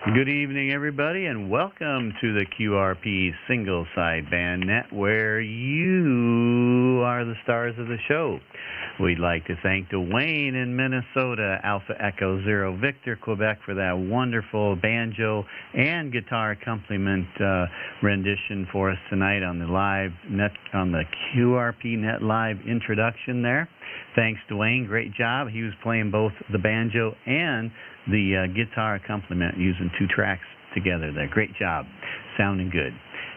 Good evening, everybody, and welcome to the QRP Single Sideband Net, where you are the stars of the show. We'd like to thank Dwayne in Minnesota, Alpha Echo Zero Victor, Quebec, for that wonderful banjo and guitar accompaniment rendition for us tonight on the live net, on the QRP Net Live introduction there. Thanks, Dwayne. Great job. He was playing both the banjo and the guitar accompaniment using two tracks together there. Great job. Sounding good.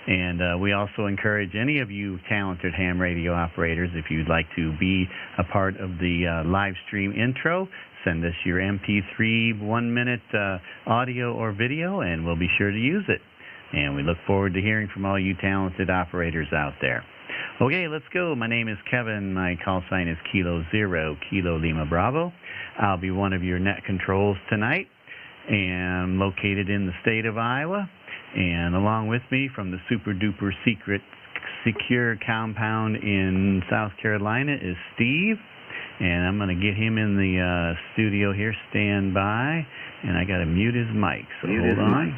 And we also encourage any of you talented ham radio operators, if you'd like to be a part of the live stream intro, send us your MP3 1-minute audio or video, and we'll be sure to use it. And we look forward to hearing from all you talented operators out there. Okay, let's go. My name is Kevin. My call sign is Kilo Zero, Kilo Lima Bravo. I'll be one of your net controls tonight, and located in the state of Iowa. And along with me from the super duper secret secure compound in South Carolina is Steve. And I'm going to get him in the studio here. Stand by. And I got to mute his mic, so hold on.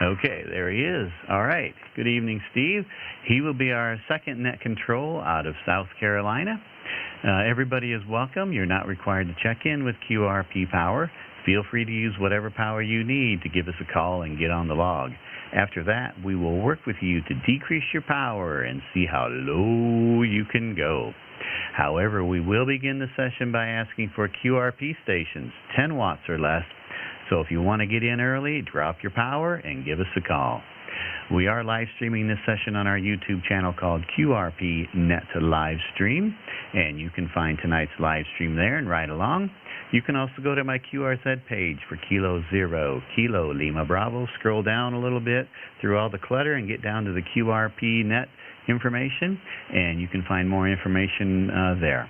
Okay, there he is. All right. Good evening, Steve. He will be our second net control out of South Carolina. Everybody is welcome. You're not required to check in with QRP power. Feel free to use whatever power you need to give us a call and get on the log. After that, we will work with you to decrease your power and see how low you can go. However, we will begin the session by asking for QRP stations, 10 watts or less. So if you want to get in early, drop your power and give us a call. We are live streaming this session on our YouTube channel called QRP Net Livestream, and you can find tonight's live stream there and ride along. You can also go to my QRZ page for Kilo Zero, Kilo Lima Bravo. Scroll down a little bit through all the clutter and get down to the QRP Net information, and you can find more information there.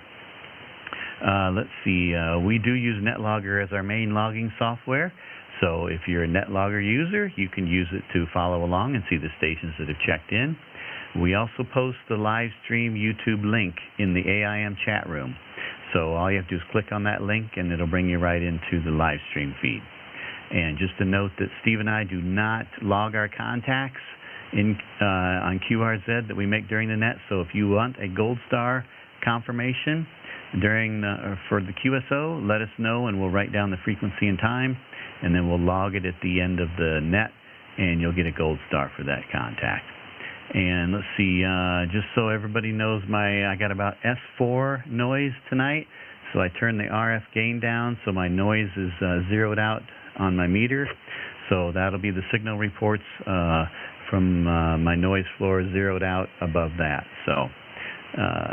Let's see, we do use NetLogger as our main logging software. So if you're a NetLogger user, you can use it to follow along and see the stations that have checked in. We also post the live stream YouTube link in the AIM chat room. So all you have to do is click on that link and it'll bring you right into the live stream feed. And just to note that Steve and I do not log our contacts on QRZ that we make during the net. So if you want a gold star confirmation for the QSO, let us know and we'll write down the frequency and time, and then we'll log it at the end of the net, and you'll get a gold star for that contact. And let's see, just so everybody knows, I got about S4 noise tonight, so I turned the RF gain down so my noise is zeroed out on my meter. So that'll be the signal reports from my noise floor zeroed out above that. So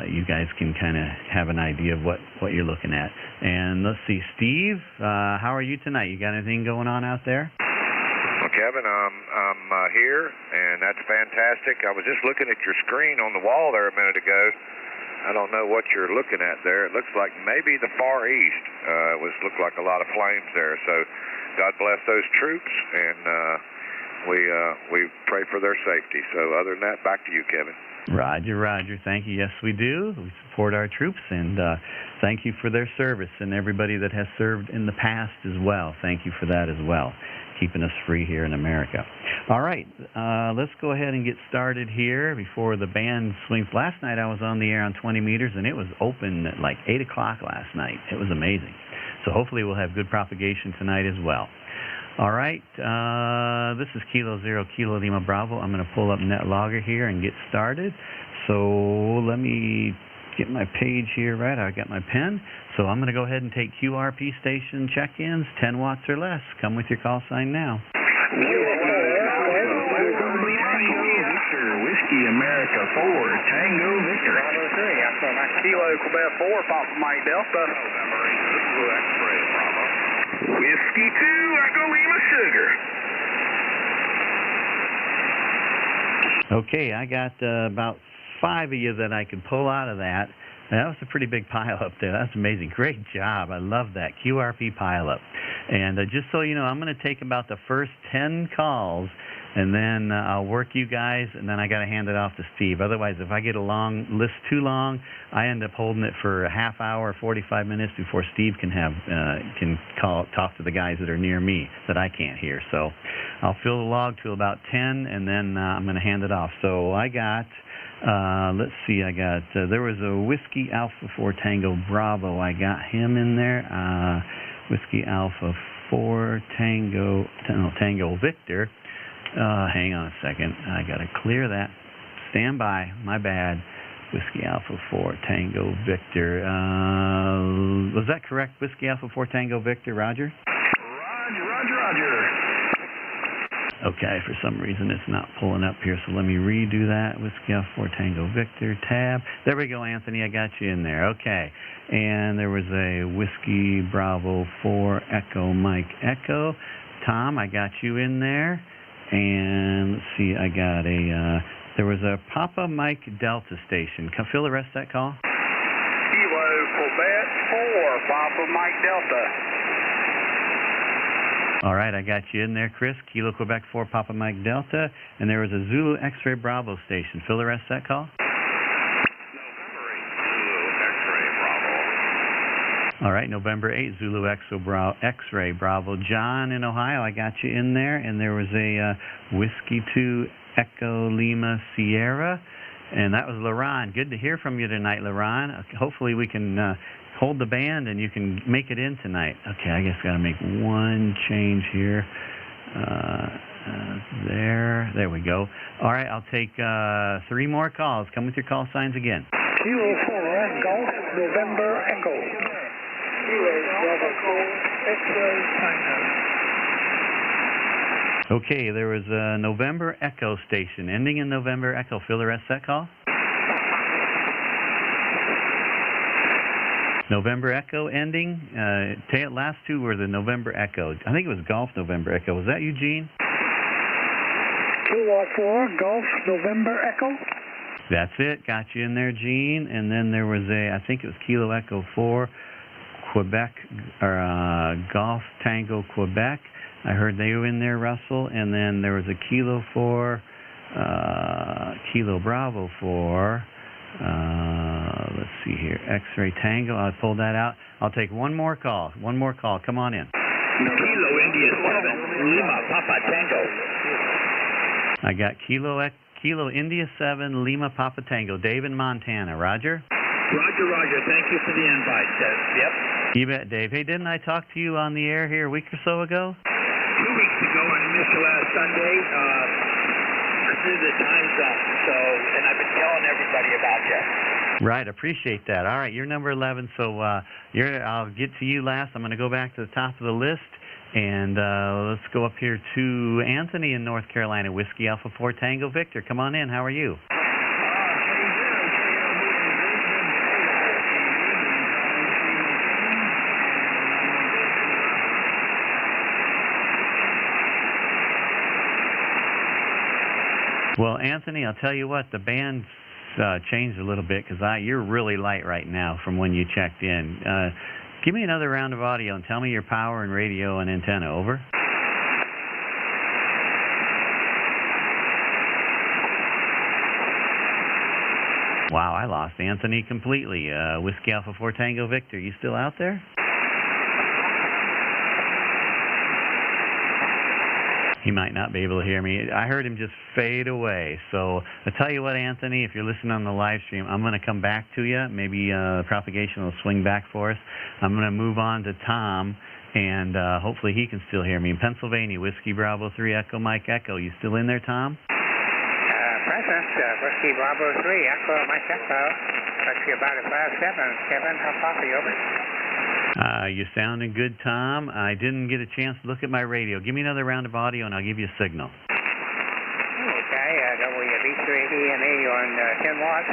you guys can kind of have an idea of what you're looking at. And let's see, Steve, how are you tonight? You got anything going on out there? Well, Kevin, I'm here, and that's fantastic. I was just looking at your screen on the wall there a minute ago. I don't know what you're looking at there. It looks like maybe the Far East. It looked like a lot of flames there. So God bless those troops, and we pray for their safety. So other than that, back to you, Kevin. Roger, Roger. Thank you. Yes, we do. We support our troops, and thank you for their service, and everybody that has served in the past as well. Thank you for that as well, keeping us free here in America. All right, let's go ahead and get started here before the band swings. Last night I was on the air on 20 meters, and it was open at like 8 o'clock last night. It was amazing. So hopefully we'll have good propagation tonight as well. All right, this is Kilo Zero, Kilo Lima Bravo. I'm going to pull up NetLogger here and get started. So let me get my page here right. I got my pen. So I'm going to go ahead and take QRP station check-ins, 10 watts or less. Come with your call sign now. Whiskey America 4, Tango Victor. Kilo Quebec 4, Papa Mike Delta. Whiskey 2, Echo Lima Sugar. Okay, I got about 5 of you that I could pull out of that. That was a pretty big pile up there. That's amazing. Great job. I love that QRP pile up. And just so you know, I'm going to take about the first 10 calls and then I'll work you guys, and then I got to hand it off to Steve. Otherwise, if I get a long list too long, I end up holding it for a half hour, 45 minutes before Steve can talk to the guys that are near me that I can't hear. So I'll fill the log till about 10, and then I'm going to hand it off. So I got, let's see, there was a Whiskey Alpha 4 Tango Bravo. I got him in there. Whiskey Alpha 4 Tango Victor. Hang on a second. I got to clear that. Stand by. My bad. Whiskey Alpha 4 Tango Victor. Was that correct? Whiskey Alpha 4 Tango Victor, Roger? Roger. Okay, for some reason it's not pulling up here, so let me redo that. Whiskey Alpha 4 Tango Victor, tab. There we go, Anthony, I got you in there. Okay, and there was a Whiskey Bravo 4 Echo Mike Echo. Tom, I got you in there. And let's see, I got there was a Papa Mike Delta station. Can I fill the rest of that call? Kilo Quebec 4, Papa Mike Delta. All right, I got you in there, Chris. Kilo Quebec 4, Papa Mike Delta. And there was a Zulu X-Ray Bravo station. Fill the rest of that call? All right, November 8, Zulu X-Ray Bravo. John in Ohio, I got you in there. And there was a Whiskey 2 Echo Lima Sierra. And that was LaRon. Good to hear from you tonight, LaRon. Hopefully we can hold the band and you can make it in tonight. Okay, I guess got to make one change here. There we go. All right, I'll take 3 more calls. Come with your call signs again. Kilo 4 Golf November Echo. Okay, there was a November Echo station, ending in November Echo. Fill the rest of that call. November Echo ending. Last 2 were the November Echo. I think it was Golf November Echo. Was that Eugene? Kilo 4 Golf November Echo. That's it. Got you in there, Gene. And then there was I think it was Kilo Echo 4. Quebec, or Golf Tango Quebec. I heard they were in there, Russell. And then there was a Kilo 4, Kilo Bravo 4. Let's see here. X-Ray Tango. I'll pull that out. I'll take one more call. Come on in. Kilo India 7, Lima Papa Tango. I got Kilo India 7, Lima Papa Tango. Dave in Montana. Roger? Roger. Thank you for the invite, Dave. Yep. You bet, Dave. Hey, didn't I talk to you on the air here a week or so ago? 2 weeks ago, I missed you last Sunday. Through the time zone, and I've been telling everybody about you. Right, appreciate that. All right, you're number 11, so I'll get to you last. I'm going to go back to the top of the list, and let's go up here to Anthony in North Carolina, Whiskey Alpha 4 Tango Victor. Come on in. How are you? Well, Anthony, I'll tell you what, the band's changed a little bit because you're really light right now from when you checked in. Give me another round of audio and tell me your power and radio and antenna. Over. Wow, I lost Anthony completely. Whiskey Alpha 4 Tango Victor, you still out there? He might not be able to hear me. I heard him just fade away. So I'll tell you what, Anthony, if you're listening on the live stream, I'm going to come back to you. Maybe propagation will swing back for us. I'm going to move on to Tom, and hopefully he can still hear me. In Pennsylvania, Whiskey Bravo 3 Echo Mike Echo. You still in there, Tom? Present, Whiskey Bravo 3 Echo Mike Echo. Whiskey about 577. How copy, over? You're sounding good, Tom. I didn't get a chance to look at my radio. Give me another round of audio, and I'll give you a signal. Okay, WB3EME on 10 watts.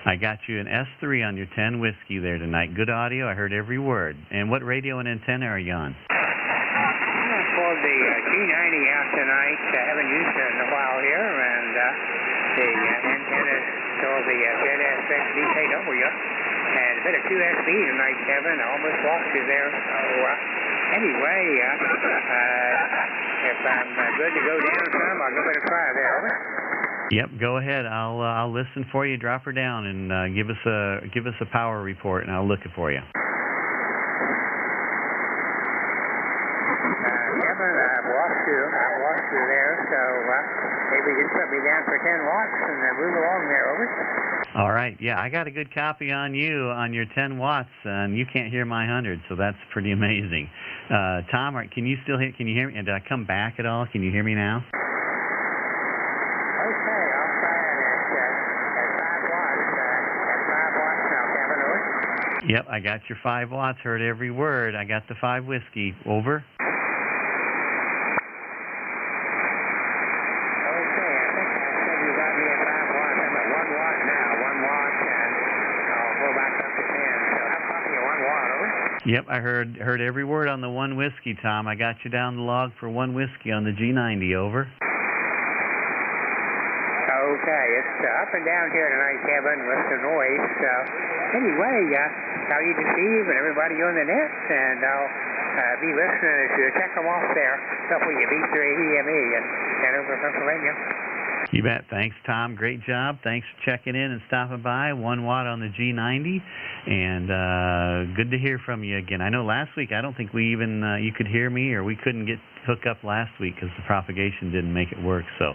I got you an S3 on your 10 whiskey there tonight. Good audio. I heard every word. And what radio and antenna are you on? I pulled the G90 out tonight. I haven't used it in a while here, and the antenna told the ZSX DKW. And a bit of QSB tonight, Kevin. I almost lost you there. So, anyway, if I'm good to go down some, I'll give it a try there, over. Yep, go ahead. I'll listen for you. Drop her down and give us a power report, and I'll look it for you. Kevin, I've lost you there, so maybe you can put me down for 10 watts and then move along there, over. All right. Yeah, I got a good copy on you on your 10 watts, and you can't hear my 100, so that's pretty amazing. Tom, can you still hear? Can you hear me? And did I come back at all? Can you hear me now? Okay, I'll try it at 5 watts. At 5 watts now, Kevin, over. Yep, I got your 5 watts. Heard every word. I got the 5 whiskey. Over. Yep, I heard every word on the 1 whiskey, Tom. I got you down the log for 1 whiskey on the G90, over. Okay, it's up and down here tonight, Kevin, with the noise. Anyway, how you Steve and everybody on the net, and I'll be listening as you check them off there. WB3EME in Hanover, Pennsylvania. You bet. Thanks, Tom. Great job. Thanks for checking in and stopping by. 1 watt on the G90, and good to hear from you again. I know last week I don't think we even you could hear me, or we couldn't get hook up last week because the propagation didn't make it work. So,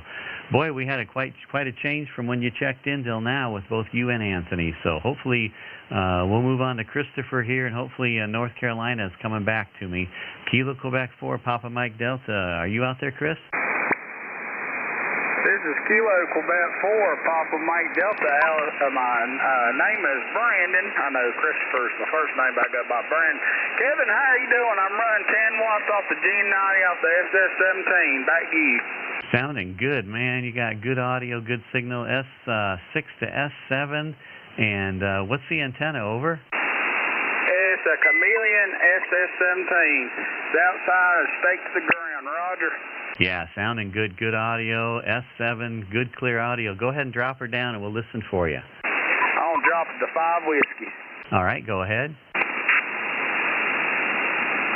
boy, we had quite a change from when you checked in till now with both you and Anthony. So hopefully we'll move on to Christopher here, and hopefully North Carolina is coming back to me. Kilo Quebec 4, Papa Mike Delta. Are you out there, Chris? This is Kilo Quebec 4, Papa Mike Delta. My name is Brandon. I know Christopher's the first name I go by, Brandon. Kevin, how are you doing? I'm running 10 watts off the G90 off the SS17. Back to you. Sounding good, man. You got good audio, good signal, S6 to S7. And what's the antenna, over? It's a Chameleon SS17. It's outside and staked to the ground. Roger. Yeah, sounding good. Good audio. S7, good clear audio. Go ahead and drop her down and we'll listen for you. I'm going to drop it to 5 whiskey. All right, go ahead.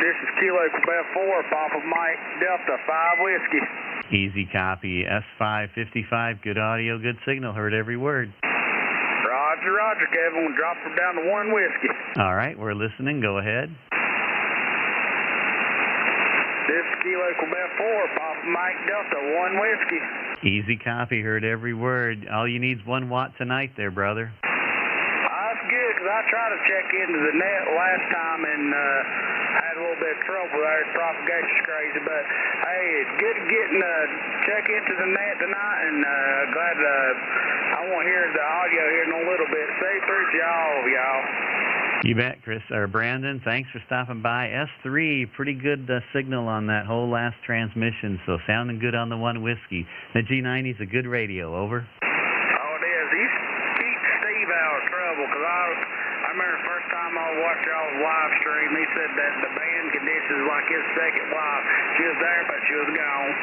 This is Kilo Quebec 4, Papa Mike Delta, 5 whiskey. Easy copy. S555, good audio, good signal. Heard every word. Roger, roger, Kevin. We'll drop her down to 1 whiskey. All right, we're listening. Go ahead. This is Kilo Quebec 4, Papa Mike Delta, 1 whiskey. Easy copy, heard every word. All you need is 1 watt tonight there, brother. That's good, because I tried to check into the net last time and had a little bit of trouble there. The propagation's crazy, but hey, it's good getting check into the net tonight, and glad I won't hear the audio here in a little bit. Safe route to y'all. You bet, Chris, or Brandon. Thanks for stopping by. S3, pretty good signal on that whole last transmission, so sounding good on the 1 whiskey. The G90's a good radio, over. Oh, it is. He keeps Steve out of trouble, because I remember the first time I watched y'all's live stream, he said that the band conditions like his second wife. She was there, but she was gone.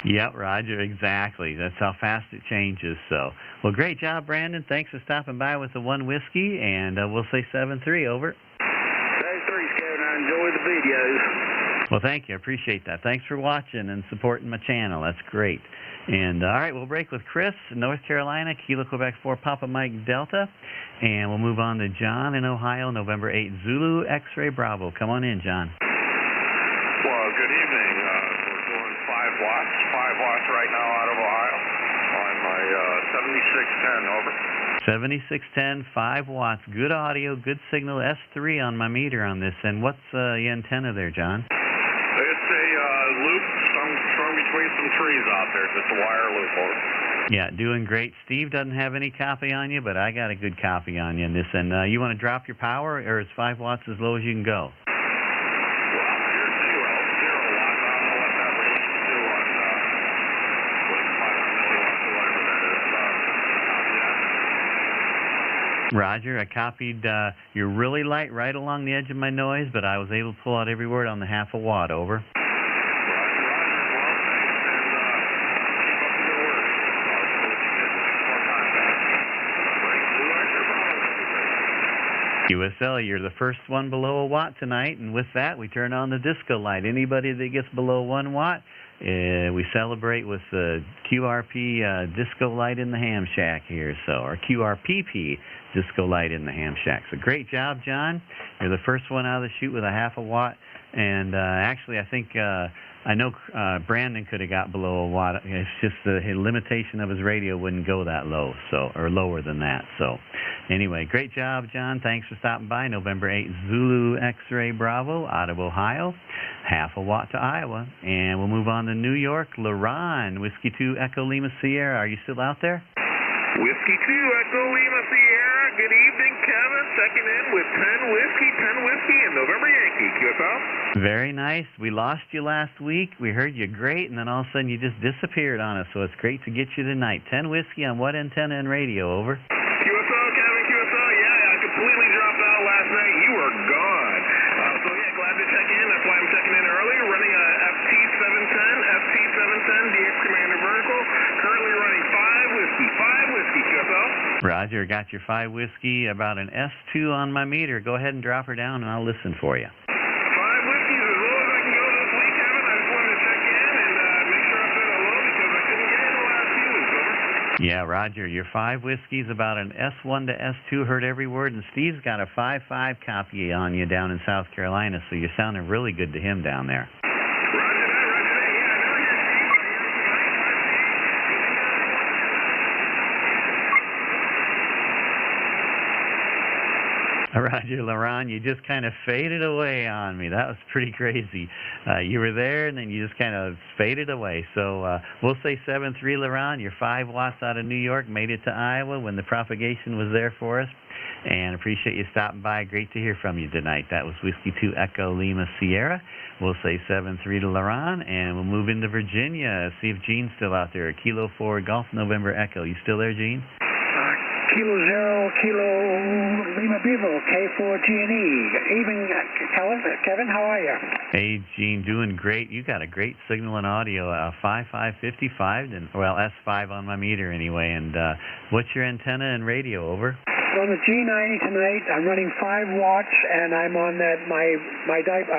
Yep, Roger, exactly. That's how fast it changes. So, well, great job, Brandon. Thanks for stopping by with the 1 whiskey, and we'll say 7-3, over. 7-3, Kevin. I enjoy the videos. Well, thank you. I appreciate that. Thanks for watching and supporting my channel. That's great. And, all right, we'll break with Chris, North Carolina, Kilo Quebec 4, Papa Mike Delta. And we'll move on to John in Ohio, November 8, Zulu X-Ray Bravo. Come on in, John. Well, good evening. We're doing 5 watts. 5 watts right now out of Ohio on my 7610, over. 7610, 5 watts, good audio, good signal, S3 on my meter on this. And what's the antenna there, John? It's a loop strung between some trees out there. Just a wire loop, over. Yeah, doing great. Steve doesn't have any copy on you, but I got a good copy on you in this. And you want to drop your power, or is 5 watts as low as you can go? Roger, I copied, you're really light right along the edge of my noise, but I was able to pull out every word on the 0.5 watt, over. QSL, you're the first one below a watt tonight, and with that, we turn on the disco light. Anybody that gets below 1 watt, we celebrate with the QRP disco light in the ham shack here, or QRPP disco light in the ham shack. So great job, John. You're the first one out of the chute with a 0.5 watt, and actually, I think I know Brandon could have got below a watt. It's just the limitation of his radio wouldn't go that low, or lower than that. So anyway, great job, John. Thanks for stopping by. November 8 Zulu X-Ray Bravo out of Ohio, 0.5 watt to Iowa. And we'll move on to New York. LaRon, Whiskey 2 Echo Lima Sierra. Are you still out there? Whiskey 2 Echo Lima Sierra. Good evening, Kevin. Second in with 10 Whiskey, and November Yankee. QSL. Very nice. We lost you last week. We heard you great, and then all of a sudden you just disappeared on us. So it's great to get you tonight. 10 Whiskey on what antenna and radio? Over. QSL, Kevin, QSL. Yeah, I completely dropped out last night. You were gone. So yeah, glad to check in. That's why I'm checking in early. Running a FT710 DX Commander Vertical. Currently running 5 Whiskey, QSL. Roger, got your 5 Whiskey, about an S2 on my meter. Go ahead and drop her down, and I'll listen for you. 5 Whiskeys as low as I can go this week, Kevin. I just wanted to check in and make sure I said hello because I couldn't get in the last few weeks. Over. Yeah, Roger, your 5 Whiskey's about an S1 to S2. Heard every word, and Steve's got a 5.5 copy on you down in South Carolina, so you're sounding really good to him down there. Roger, LaRon, you just kind of faded away on me. That was pretty crazy. You were there, and then you just kind of faded away. So we'll say 7-3, LaRon. You're 5 watts out of New York, made it to Iowa when the propagation was there for us. And appreciate you stopping by. Great to hear from you tonight. That was Whiskey 2 Echo Lima Sierra. We'll say 7-3 to LaRon, and we'll move into Virginia. See if Gene's still out there. Kilo 4 Golf November Echo. You still there, Gene? Kilo 0, Kilo Lima Bevo, K4G&E. Evening, Kevin, how are you? Hey, Gene, doing great. You got a great signal and audio, 5555, and well, S5 on my meter anyway. And what's your antenna and radio? Over. On the G90 tonight, I'm running 5 watts, and I'm on that my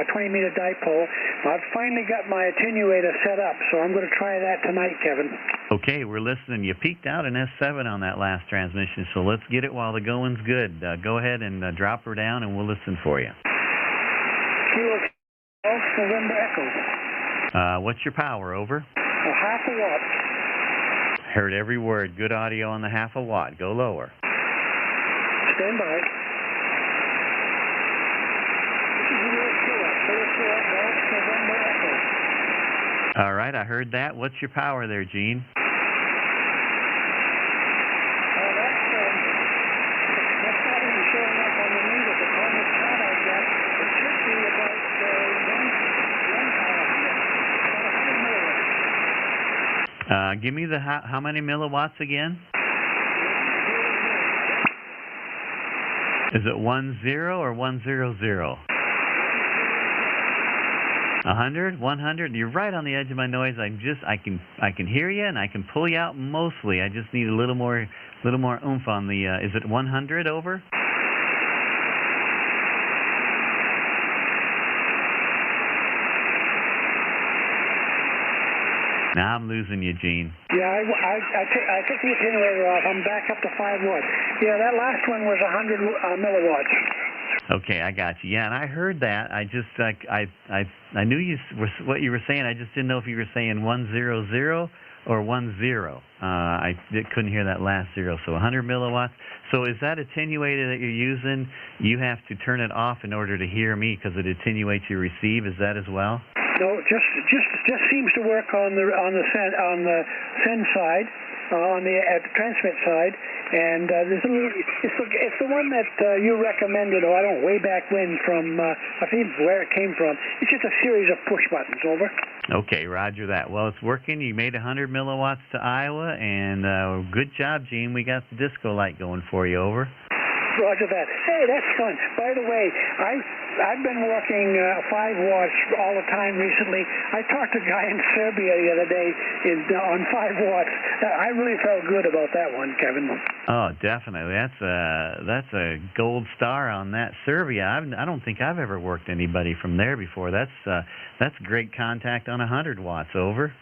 20-meter dipole. I've finally got my attenuator set up, so I'm going to try that tonight, Kevin. Okay, we're listening. You peaked out an S7 on that last transmission, so let's get it while the going's good. Go ahead and drop her down, and we'll listen for you. Kilo Golf November Echo. What's your power? Over. 0.5 watt. Heard every word. Good audio on the 0.5 watt. Go lower. Stand by. All right, I heard that. What's your power there, Gene? That's not even showing up on the meter, but on the chart I got, it should be about 1 Give me the how many milliwatts again? Is it 10 or 100? 100, 100. You're right on the edge of my noise. I can hear you and I can pull you out mostly. I just need a little more oomph on the. Is it 100? Over. Now I'm losing you, Gene. Yeah, I took the attenuator off. I'm back up to 5 watts. Yeah, that last one was 100 milliwatts. Okay, I got you. Yeah, and I heard that. I just I knew what you were saying. I just didn't know if you were saying 100 or 10. I couldn't hear that last 0. So 100 milliwatts. So is that attenuator that you're using? You have to turn it off in order to hear me because it attenuates your receive. Is that as well? No, just seems to work on the send side, on the transmit side, and it's the one that you recommended. I don't way back when from I forget where it came from. It's just a series of push buttons. Over. Okay, Roger that. Well, it's working. You made 100 milliwatts to Iowa, and good job, Gene. We got the disco light going for you. Over. Roger that. Hey, that's fun. By the way, I've been working 5 watts all the time recently. I talked to a guy in Serbia the other day on 5 watts. I really felt good about that one, Kevin. Oh, definitely. That's a gold star on that. Serbia. I don't think I've ever worked anybody from there before. That's great contact on 100 watts. Over.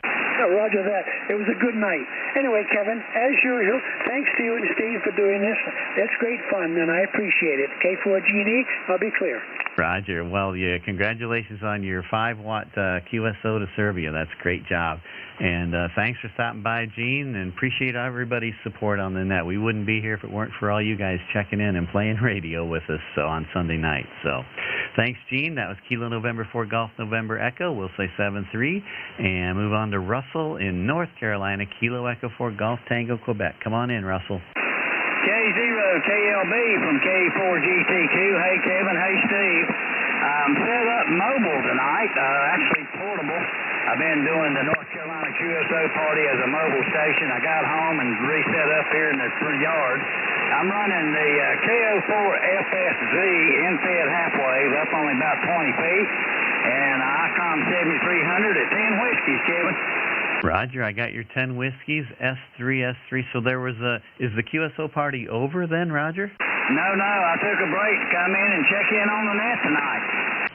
Roger that. It was a good night. Anyway, Kevin, as usual, thanks to you and Steve for doing this. It's great fun, and I appreciate it. K4GD, I'll be clear. Roger. Well, yeah, congratulations on your 5-watt QSO to Serbia. That's a great job. And thanks for stopping by, Gene, and appreciate everybody's support on the net. We wouldn't be here if it weren't for all you guys checking in and playing radio with us on Sunday night. So thanks, Gene. That was Kilo November 4 Golf November Echo. We'll say 7-3 and move on to Russell in North Carolina, Kilo Echo 4 Golf Tango Quebec. Come on in, Russell. K0KLB from K4GTQ. Hey, Kevin. Hey, Steve. I'm set up mobile tonight, actually portable. I've been doing the North Carolina QSO party as a mobile station. I got home and reset up here in the yard. I'm running the KO4 FSB in-fed half-wave up only about 20 feet, and ICOM 7300 at 10 whiskeys, Kevin. Roger, I got your 10 whiskeys, S3. So there was is the QSO party over then, Roger? No, I took a break to come in and check in on the net tonight.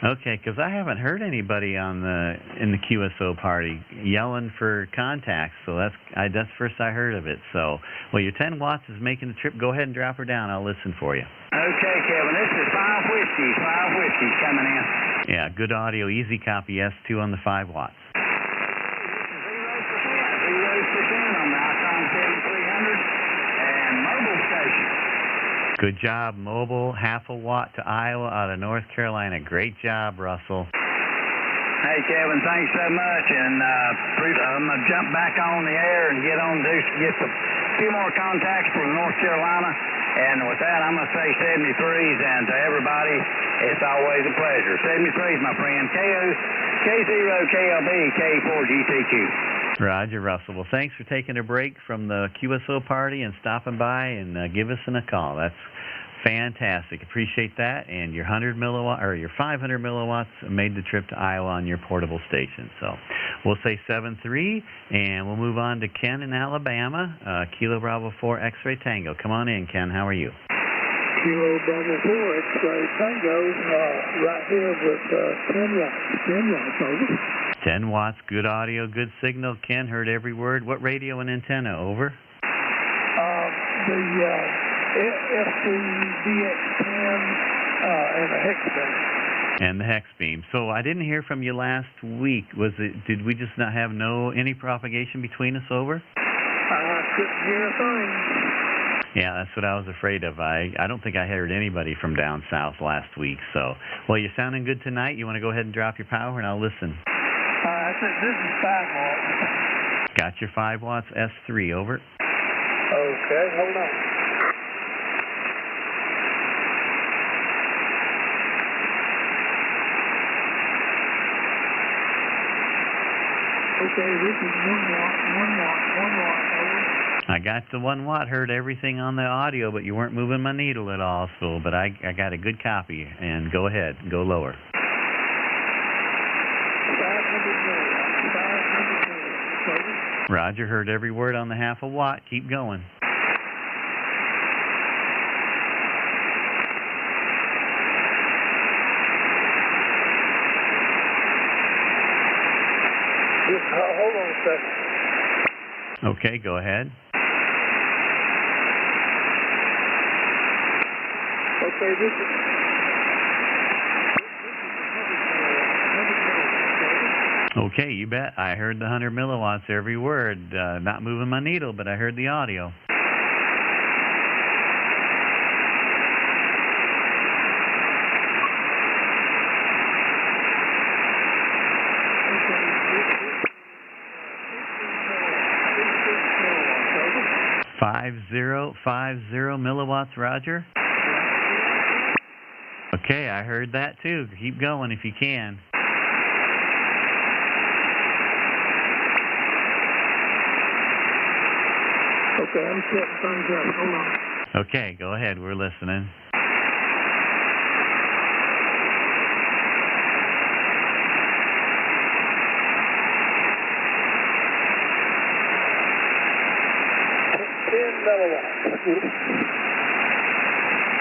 Okay, because I haven't heard anybody in the QSO party yelling for contacts, so that's the first I heard of it. So, well, your 10 watts is making the trip. Go ahead and drop her down. I'll listen for you. Okay, Kevin, this is 5 whiskeys coming in. Yeah, good audio, easy copy, S2 on the 5 watts. 0% on the ICOM 7300 and mobile station. Good job, mobile, half a watt to Iowa out of North Carolina. Great job, Russell. Hey, Kevin, thanks so much. And I'm going to jump back on the air and get a few more contacts from North Carolina. And with that, I'm going to say 73s. And to everybody, it's always a pleasure. 73s, my friend. K0KLB, K4GTQ. Roger, Russell. Well, thanks for taking a break from the QSO party and stopping by and give us a call. That's fantastic. Appreciate that. And your 100 milliwatt or your 500 milliwatts made the trip to Iowa on your portable station. So we'll say 7-3, and we'll move on to Ken in Alabama, Kilo Bravo 4 X-Ray Tango. Come on in, Ken. How are you? Kilo Bravo 4 X-Ray Tango, right here with 10 watts, over. 10 watts, good audio, good signal. Ken, heard every word. What radio and antenna, over? The FCDX10 and the hex beam. And the hex beam. So I didn't hear from you last week. Did we just not have any propagation between us, over? I couldn't hear a thing. Yeah, that's what I was afraid of. I don't think I heard anybody from down south last week. So, well, you're sounding good tonight. You want to go ahead and drop your power, and I'll listen. I said this is 5 watts. Got your 5 watts, S3, over. Okay, hold on. Okay, this is 1 watt, over. I got the 1 watt, heard everything on the audio, but you weren't moving my needle at all. So, but I got a good copy, and go ahead, go lower. 500 milliwatts, over. Roger, heard every word on the half a watt. Keep going. Hold on a second. Okay, go ahead. Okay, this is Okay, you bet. I heard the 100 milliwatts, every word. Not moving my needle, but I heard the audio. $50 milliwatts, Roger. Okay, I heard that too. Keep going if you can. Okay, I'm setting things up. Hold on. Okay, go ahead. We're listening. milliwatts.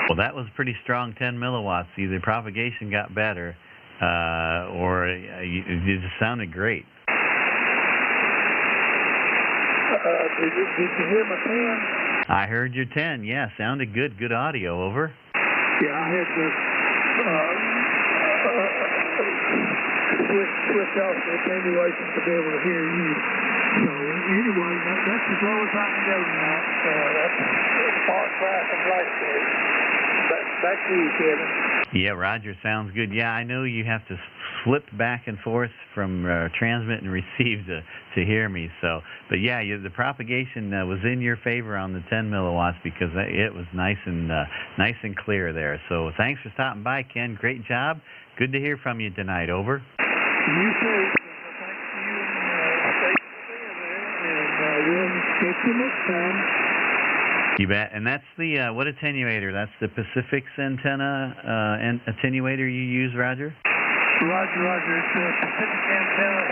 Well, that was pretty strong, 10 milliwatts. Either propagation got better, or it just sounded great. Did you hear my 10? I heard your 10. Yeah, sounded good. Good audio. Over. Yeah, I had to switch off the attenuation to be able to hear you. So anyway, that's as low as I can go tonight. That's far crash and light stage. Back to you, Kevin. Yeah, Roger, sounds good. Yeah, I know you have to flip back and forth from transmit and receive to hear me. So, but yeah, the propagation was in your favor on the 10 milliwatts because it was nice and clear there. So thanks for stopping by, Ken. Great job. Good to hear from you tonight. Over. You too. Thanks to you and we'll catch you next time. You bet. And that's the what attenuator? That's the Pacific's antenna attenuator you use, Roger? Roger. It's a Pacific antenna,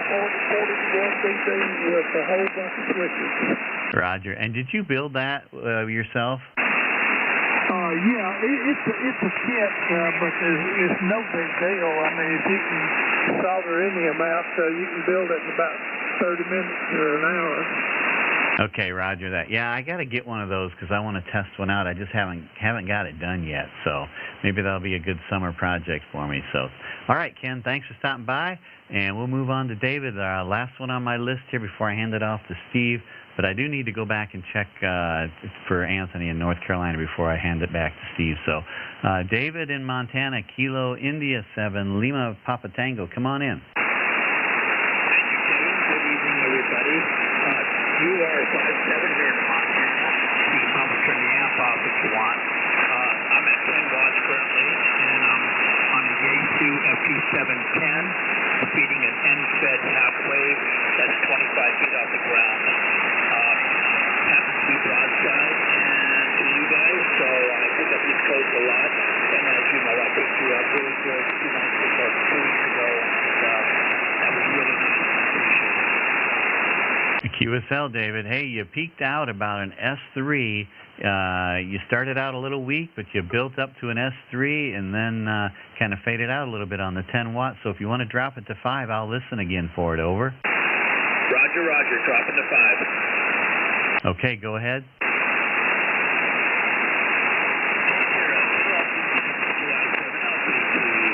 41 dB with a whole bunch of switches. Roger. And did you build that yourself? Yeah, it's a kit, but it's no big deal. I mean, if you can solder any amount, you can build it in about 30 minutes or an hour. Okay, Roger that. Yeah, I got to get one of those because I want to test one out. I just haven't got it done yet, so maybe that'll be a good summer project for me. So, all right, Ken, thanks for stopping by, and we'll move on to David, last one on my list here before I hand it off to Steve. But I do need to go back and check for Anthony in North Carolina before I hand it back to Steve. So, David in Montana, Kilo India 7, Lima Papa Tango, come on in. Thank you, Kevin. Good evening, everybody. You are 5-7 here in Montana. You can probably turn the amp off if you want. I'm at 10 watts currently, and I'm on a J2 FP710, feeding an end-fed half wave that's 25 feet off the ground. Happens to be broadside and to you guys, so I pick up these codes a lot. And as you know, I picked you up really good 2 weeks ago, and that was really nice. I appreciate it. QSL, David. Hey, you peaked out about an S3. You started out a little weak, but you built up to an S3 and then kind of faded out a little bit on the 10 watts. So if you want to drop it to 5, I'll listen again for it. Over. Roger. Dropping to 5. Okay, go ahead.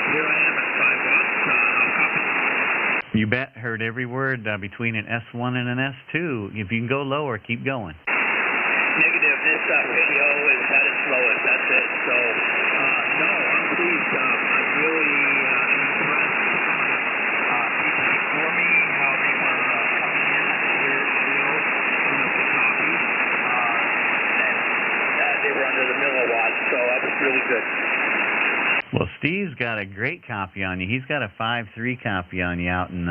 Here I am at 5 watts. I'll copy. You bet. Heard every word between an S1 and an S2. If you can go lower, keep going. Negative. This video is at its lowest. That's it. So, no, I'm pleased. I'm really impressed on people before me, how they were coming in at clear audio with the copy. And they were under the milliwatts, so that was really good. Well, Steve's got a great copy on you. He's got a 5.3 copy on you out in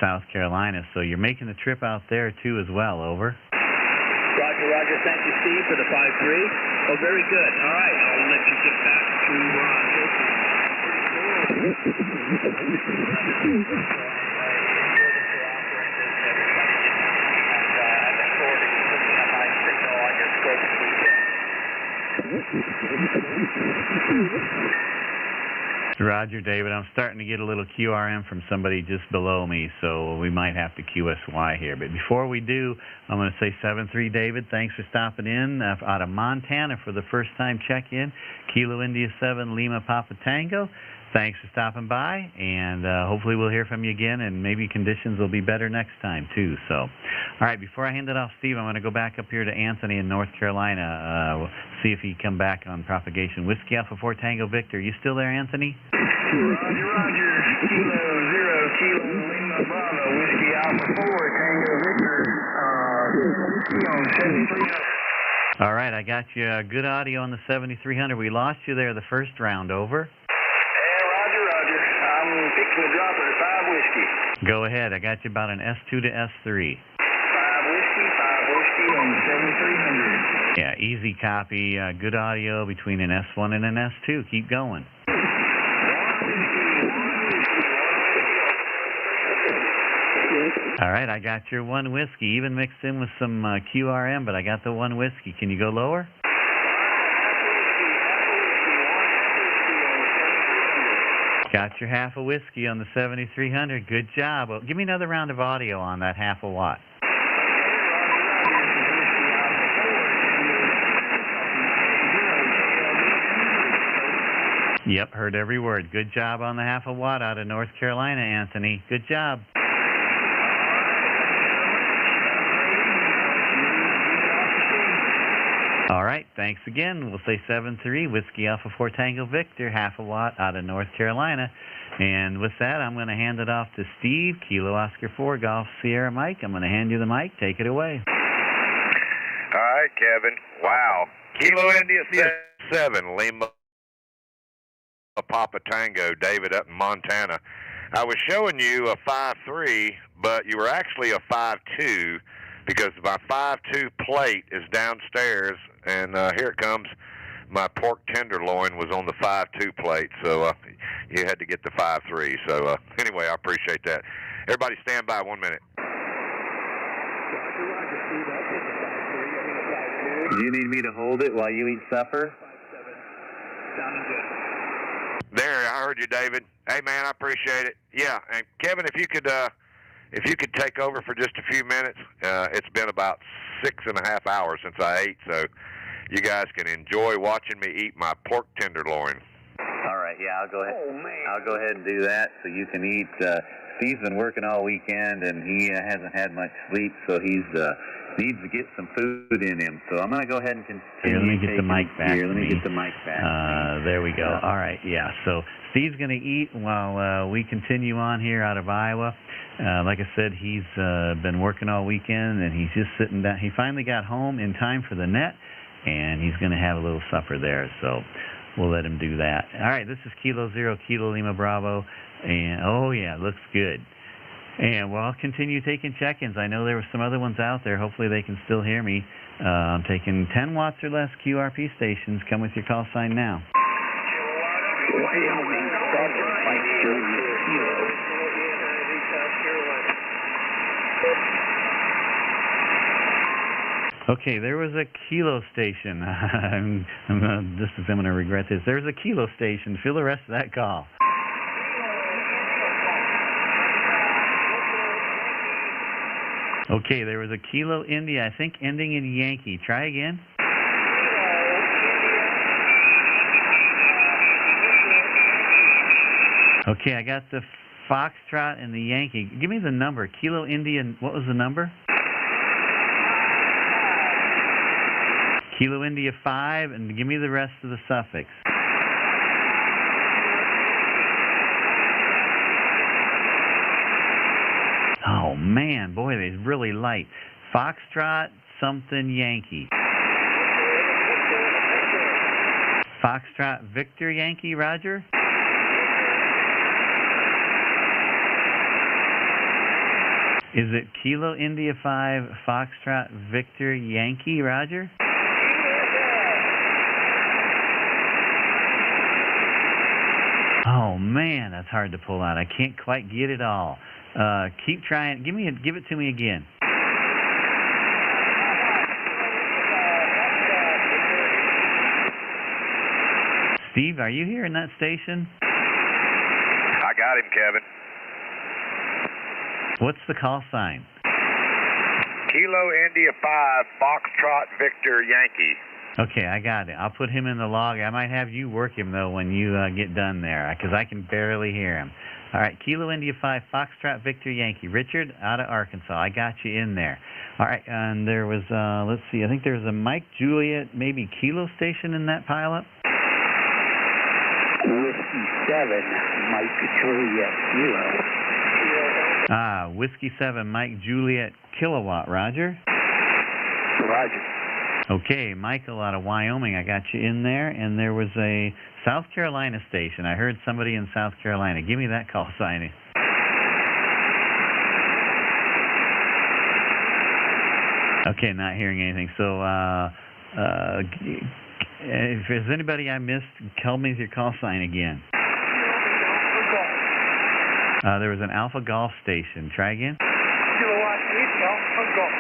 South Carolina. So you're making the trip out there too as well. Over. Roger. Thank you, Steve, for the 5.3. Oh, very good. All right, I'll let you get back to Roger, David. I'm starting to get a little QRM from somebody just below me, so we might have to QSY here. But before we do, I'm going to say 7-3, David. Thanks for stopping in out of Montana for the first time check-in. Kilo India 7, Lima Papa Tango. Thanks for stopping by, and hopefully we'll hear from you again, and maybe conditions will be better next time, too. So, all right, before I hand it off, Steve, I'm going to go back up here to Anthony in North Carolina, see if he can come back on propagation. Whiskey Alpha 4 Tango Victor. You still there, Anthony? Roger. Kilo 0, Kilo Lima Bravo, Whiskey Alpha 4 Tango Victor, on 7300. All right, I got you good audio on the 7300. We lost you there the first round. Over. Roger. I'm fixing to drop it at 5 whiskey. Go ahead. I got you about an S2 to S3. 5 whiskey on 7300. Yeah, easy copy. Good audio between an S1 and an S2. Keep going. Yeah, All right, I got your one whiskey, even mixed in with some QRM, but I got the one whiskey. Can you go lower? Got your half a whiskey on the 7300. Good job. Well, give me another round of audio on that half a watt. Yep, heard every word. Good job on the half a watt out of North Carolina, Anthony. Good job. All right, thanks again. We'll say 7-3, Whiskey Alpha 4 Tango Victor, half a watt out of North Carolina. And with that, I'm going to hand it off to Steve, Kilo Oscar 4, Golf Sierra Mike. I'm going to hand you the mic. Take it away. All right, Kevin. Wow. Kilo India 7, Lima Papa Tango, David up in Montana. I was showing you a 5-3, but you were actually a 5-2 because my 5-2 plate is downstairs, and here it comes. My pork tenderloin was on the 5-2 plate, so you had to get the 5-3. So anyway, I appreciate that. Everybody stand by 1 minute. Do you need me to hold it while you eat supper? There, I heard you, David. Hey, man, I appreciate it. Yeah, and Kevin, if you could take over for just a few minutes. It's been about 6.5 hours since I ate, so you guys can enjoy watching me eat my pork tenderloin. All right, yeah, I'll go ahead. Oh, man. I'll go ahead and do that so you can eat. Steve's been working all weekend, and he hasn't had much sleep, so he's needs to get some food in him. So I'm going to go ahead and continue. Here, let me get the mic back. Here, let me get the mic back. There we go. All right, yeah. So Steve's going to eat while we continue on here out of Iowa. Like I said, he's been working all weekend, and he's just sitting down. He finally got home in time for the net, and he's going to have a little supper there. So we'll let him do that. All right, this is Kilo 0, Kilo Lima Bravo. And, oh, yeah, looks good. And we'll continue taking check-ins. I know there were some other ones out there. Hopefully they can still hear me. I'm taking 10 watts or less QRP stations. Come with your call sign now. Okay, there was a Kilo station. I'm going to regret this. There's a Kilo station. Feel the rest of that call. Okay, there was a Kilo India, I think ending in Yankee. Try again. Okay, I got the Foxtrot and the Yankee. Give me the number. Kilo India, what was the number? Kilo India 5, and give me the rest of the suffix. Oh, man, boy, they're really light. Foxtrot, something Yankee. Foxtrot, Victor Yankee, Roger? Is it Kilo India 5, Foxtrot, Victor Yankee, Roger? Oh, man, that's hard to pull out. I can't quite get it all. Keep trying. Give it to me again. Steve, are you here in that station? I got him, Kevin. What's the call sign? Kilo India 5, Foxtrot Victor Yankee. Okay, I got it. I'll put him in the log. I might have you work him, though, when you get done there, because I can barely hear him. All right, Kilo India 5, Foxtrot Victor Yankee. Richard out of Arkansas. I got you in there. All right, and there was, let's see, I think there was a Mike Juliet, maybe Kilo station in that pileup. Whiskey 7, Mike Juliet Kilo. Whiskey 7, Mike Juliet Kilowatt. Roger? Roger. Okay, Michael out of Wyoming, I got you in there. And there was a South Carolina station. I heard somebody in South Carolina. Give me that call sign. Okay, not hearing anything. So, if there's anybody I missed, call me with your call sign again. There was an Alpha Golf station. Try again. Alpha Golf.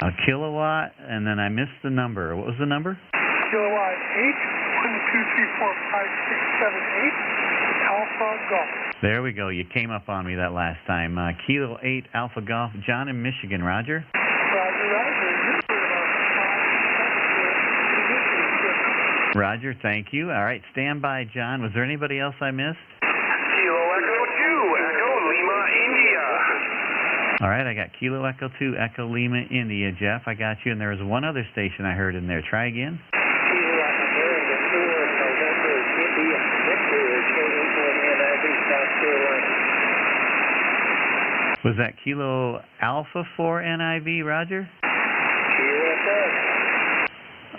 A kilowatt, and then I missed the number. What was the number? Kilowatt 8, 1, 2, 3, 4, 5, 6, 7, 8, Alpha Golf. There we go. You came up on me that last time. Kilo 8 Alpha Golf. John in Michigan. Roger. Roger, thank you. All right, stand by, John. Was there anybody else I missed? Kilo Echo 2, Echo Lima, India. All right, I got Kilo Echo 2, Echo Lima, India, Jeff. I got you. And there was one other station I heard in there. Try again. Was that Kilo Alpha 4 NIV, Roger?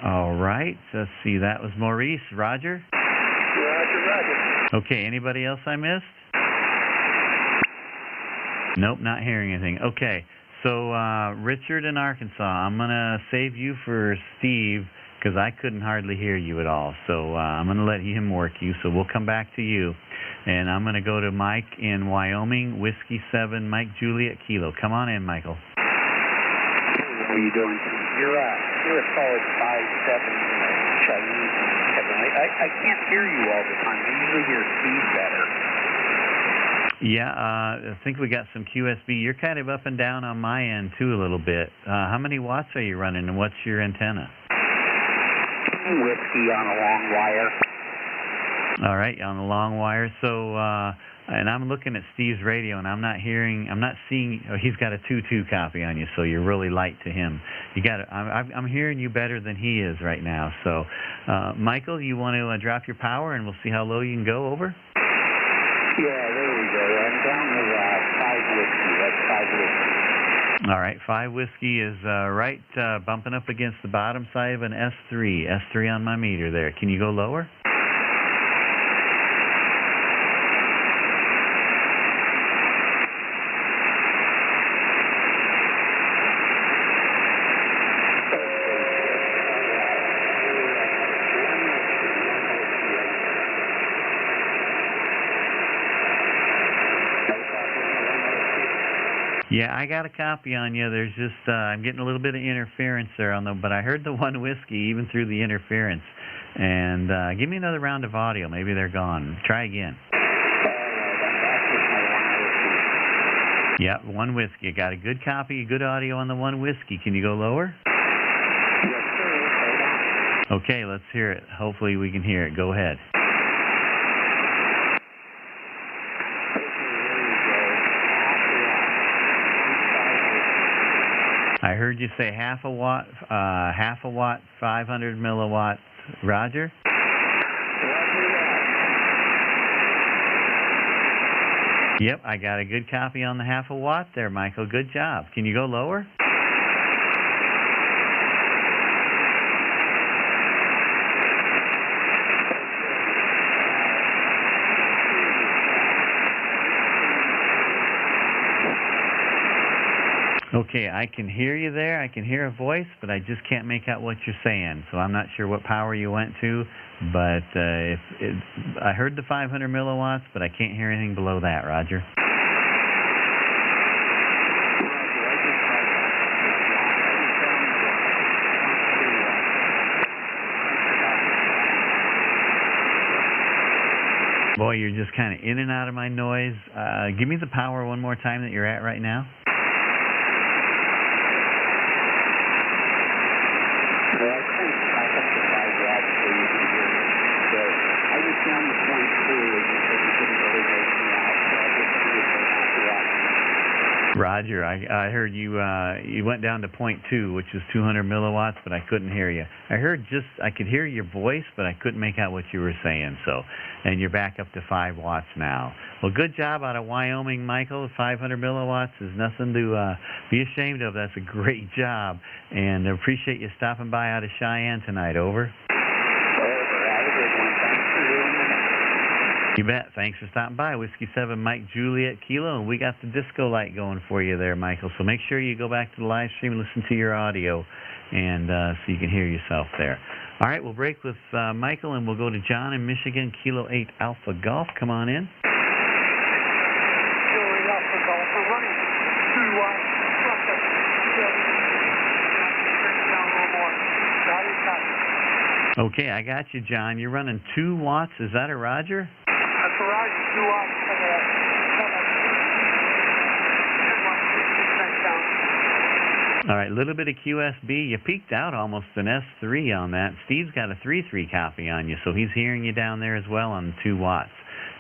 All right, let's see. That was Maurice. Roger? Roger. Okay, anybody else I missed? Nope, not hearing anything. Okay, so Richard in Arkansas, I'm going to save you for Steve because I couldn't hardly hear you at all. So I'm going to let him work you, so we'll come back to you. And I'm going to go to Mike in Wyoming, Whiskey 7, Mike Juliet Kilo. Come on in, Michael. How are you doing? You're a solid 5'7" Chinese. I can't hear you all the time. I usually hear Steve better. Yeah, I think we got some QSB. You're kind of up and down on my end, too, a little bit. How many watts are you running, and what's your antenna? Whiskey on a long wire. All right, on the long wire. So, and I'm looking at Steve's radio, and I'm not seeing, he's got a 2-2 copy on you, so you're really light to him. I'm hearing you better than he is right now. So, Michael, you want to drop your power, and we'll see how low you can go, over? Yeah, there we go. I'm down to 5 whiskey. That's 5 whiskey. All right, 5 whiskey is right bumping up against the bottom side of an S3. S3 on my meter there. Can you go lower? Yeah, I got a copy on you. There's just, I'm getting a little bit of interference there on but I heard the 1 whiskey even through the interference. And give me another round of audio. Maybe they're gone. Try again. Yeah, 1 whiskey. Got a good copy, good audio on the 1 whiskey. Can you go lower? Okay, let's hear it. Hopefully we can hear it. Go ahead. I heard you say half a watt, 500 milliwatts. Roger? Yep, I got a good copy on the half a watt there, Michael. Good job. Can you go lower? Okay, I can hear you there. I can hear a voice, but I just can't make out what you're saying. So I'm not sure what power you went to, but I heard the 500 milliwatts, but I can't hear anything below that, Roger. Boy, you're just kind of in and out of my noise. Give me the power one more time that you're at right now. Roger, I heard you went down to 0.2, which is 200 milliwatts, but I couldn't hear you. I could hear your voice, but I couldn't make out what you were saying. So, and you're back up to 5 watts now. Well, good job out of Wyoming, Michael. 500 milliwatts is nothing to be ashamed of. That's a great job, and I appreciate you stopping by out of Cheyenne tonight. Over. You bet. Thanks for stopping by. Whiskey 7, Mike Juliet Kilo, and we got the disco light going for you there, Michael. So make sure you go back to the live stream and listen to your audio, and so you can hear yourself there. All right, we'll break with Michael, and we'll go to John in Michigan, Kilo 8 Alpha Golf. Come on in. Kilo 8 Alpha Golf. We're running 2 watts Okay, I got you, John. You're running 2 watts. Is that a Roger? That's a Roger, 2 watts. All right, a little bit of QSB. You peaked out almost an S3 on that. Steve's got a 3.3 copy on you, so he's hearing you down there as well on 2 watts.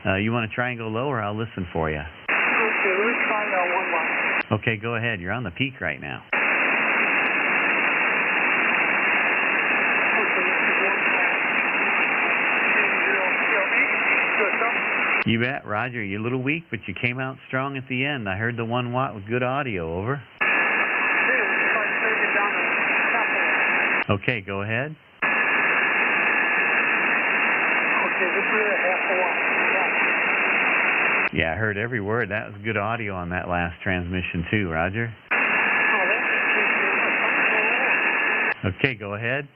You want to try and go lower? I'll listen for you. Okay, let's try 1 watt. Okay, go ahead. You're on the peak right now. You bet, Roger. You're a little weak, but you came out strong at the end. I heard the 1 watt with good audio. Over. Okay, go ahead. Okay, this is half a watt. Yeah, I heard every word. That was good audio on that last transmission too, Roger. Okay, go ahead.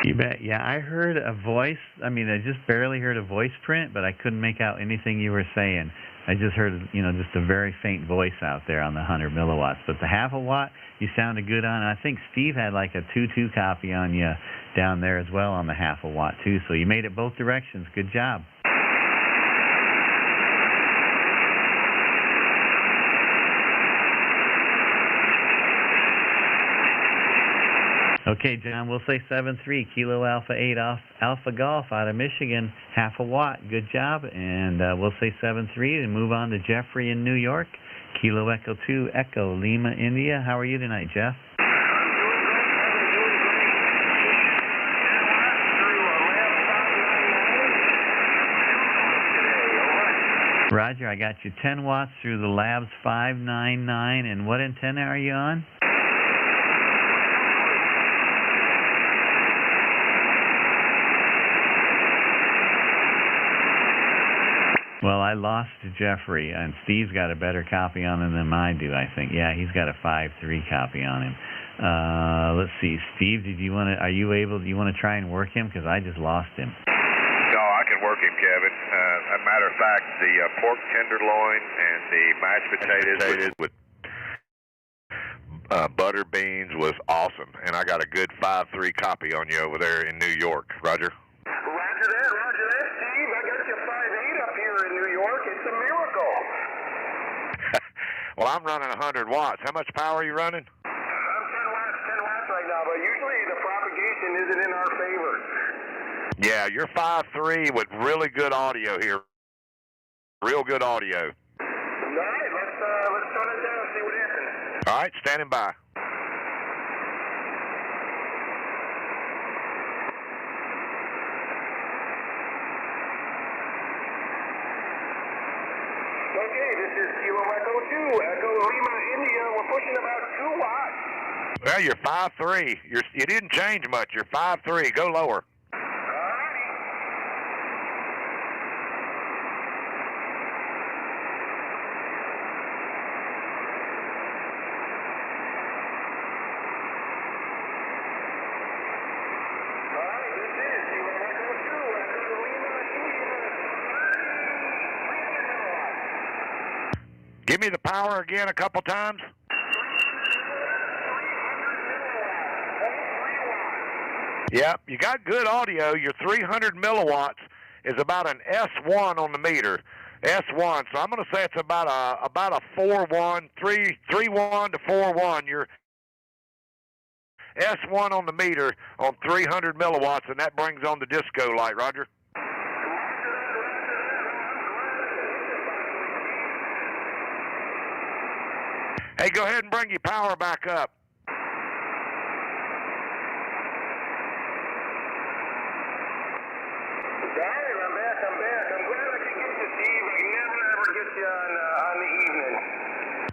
You bet. Yeah, I heard a voice. I mean, I just barely heard a voice print, but I couldn't make out anything you were saying. I just heard, just a very faint voice out there on the 100 milliwatts. But the half a watt, you sounded good on. And I think Steve had like a 2.2 copy on you down there as well on the half a watt too. So you made it both directions. Good job. Okay, John, we'll say 7-3, Kilo Alpha 8 off Alpha Golf out of Michigan, half a watt. Good job. And we'll say 7-3 and move on to Jeffrey in New York, Kilo Echo 2, Echo Lima, India. How are you tonight, Jeff? Roger, I got you 10 watts through the Labs 599. And what antenna are you on? Well, I lost to Jeffrey, and Steve's got a better copy on him than I do, I think. Yeah, he's got a 5.3 copy on him. Let's see, Steve, do you want to try and work him? Because I just lost him. No, I can work him, Kevin. As a matter of fact, the pork tenderloin and the mashed potatoes with butter beans was awesome. And I got a good 5.3 copy on you over there in New York. Roger? Roger that, Steve. I got you 5.8 up here in New York. It's a miracle. Well, I'm running 100 watts. How much power are you running? I'm 10 watts right now, but usually the propagation isn't in our favor. Yeah, you're 5.3 with really good audio here. Real good audio. All right, let's turn it down and see what happens. All right, standing by. Okay, this is Kilo Echo 2, Echo Lima, India. We're pushing about 2 watts. Well, you're 5.3. You didn't change much. You're 5.3. Go lower. Give me the power again a couple times. Yep, you got good audio. Your 300 milliwatts is about an S1 on the meter. S1, so I'm going to say it's about a 4.1, 3.1 to 4.1. Your S1 on the meter on 300 milliwatts, and that brings on the disco light, Roger. Hey, go ahead and bring your power back up. I'm back. I'm glad I can get you, Steve. I can never, ever get you on the evening.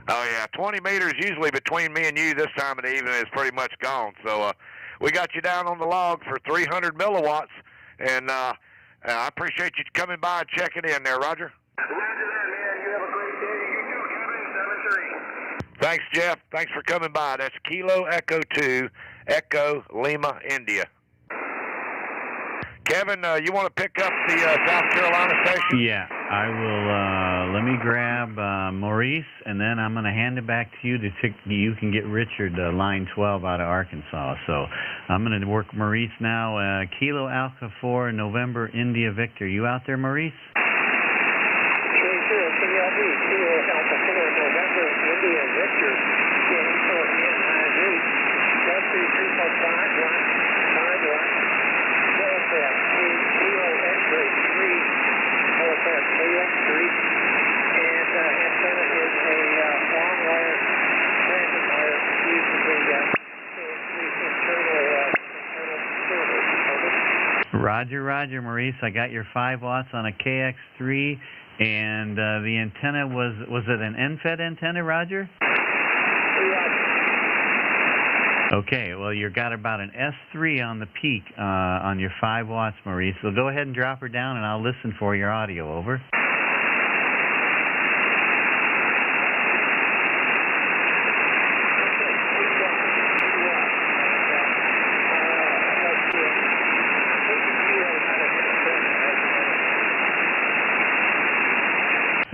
Oh, yeah. 20 meters usually between me and you this time of the evening is pretty much gone. So we got you down on the log for 300 milliwatts. And I appreciate you coming by and checking in there, Roger. Roger that, man. You have a great day. You too, Kevin. 7-3. Thanks, Jeff. Thanks for coming by. That's Kilo Echo 2, Echo Lima, India. Kevin, you want to pick up the South Carolina station? Yeah, I will. Let me grab Maurice, and then I'm going to hand it back to you you can get Richard, line 12 out of Arkansas. So I'm going to work Maurice now. Kilo Alpha 4, November, India, Victor. You out there, Maurice? Sure, KLB, Kilo Alpha 4, November, India, Victor. Yeah, so again, high rate. 13345, 151. Halifax, Kilo X-ray 3, Halifax KX3, and antenna is a long wire, transit wire using the internal server. Roger, Maurice. I got your 5 watts on a KX3, and the antenna was it an NFET antenna, Roger? Okay, well, you got about an S3 on the peak on your 5 watts, Maurice. So go ahead and drop her down, and I'll listen for your audio. Over.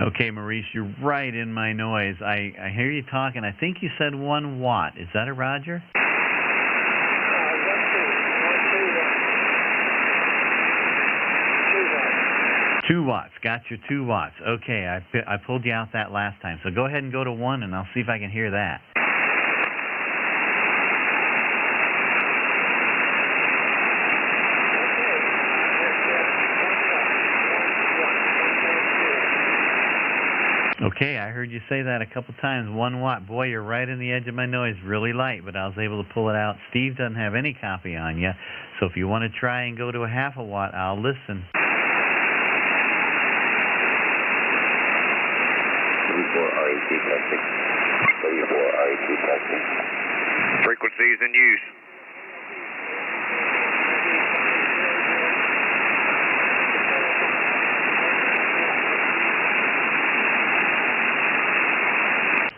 Okay, Maurice, you're right in my noise. I hear you talking. I think you said 1 watt. Is that a Roger? 2 watts. Got your 2 watts. Okay, I pulled you out that last time. So go ahead and go to 1, and I'll see if I can hear that. Okay, I heard you say that a couple times. 1 watt. Boy, you're right in the edge of my noise. Really light, but I was able to pull it out. Steve doesn't have any copy on you, so if you want to try and go to a 1/2 a watt, I'll listen. 34 RET testing. 34 RET testing. Frequencies in use.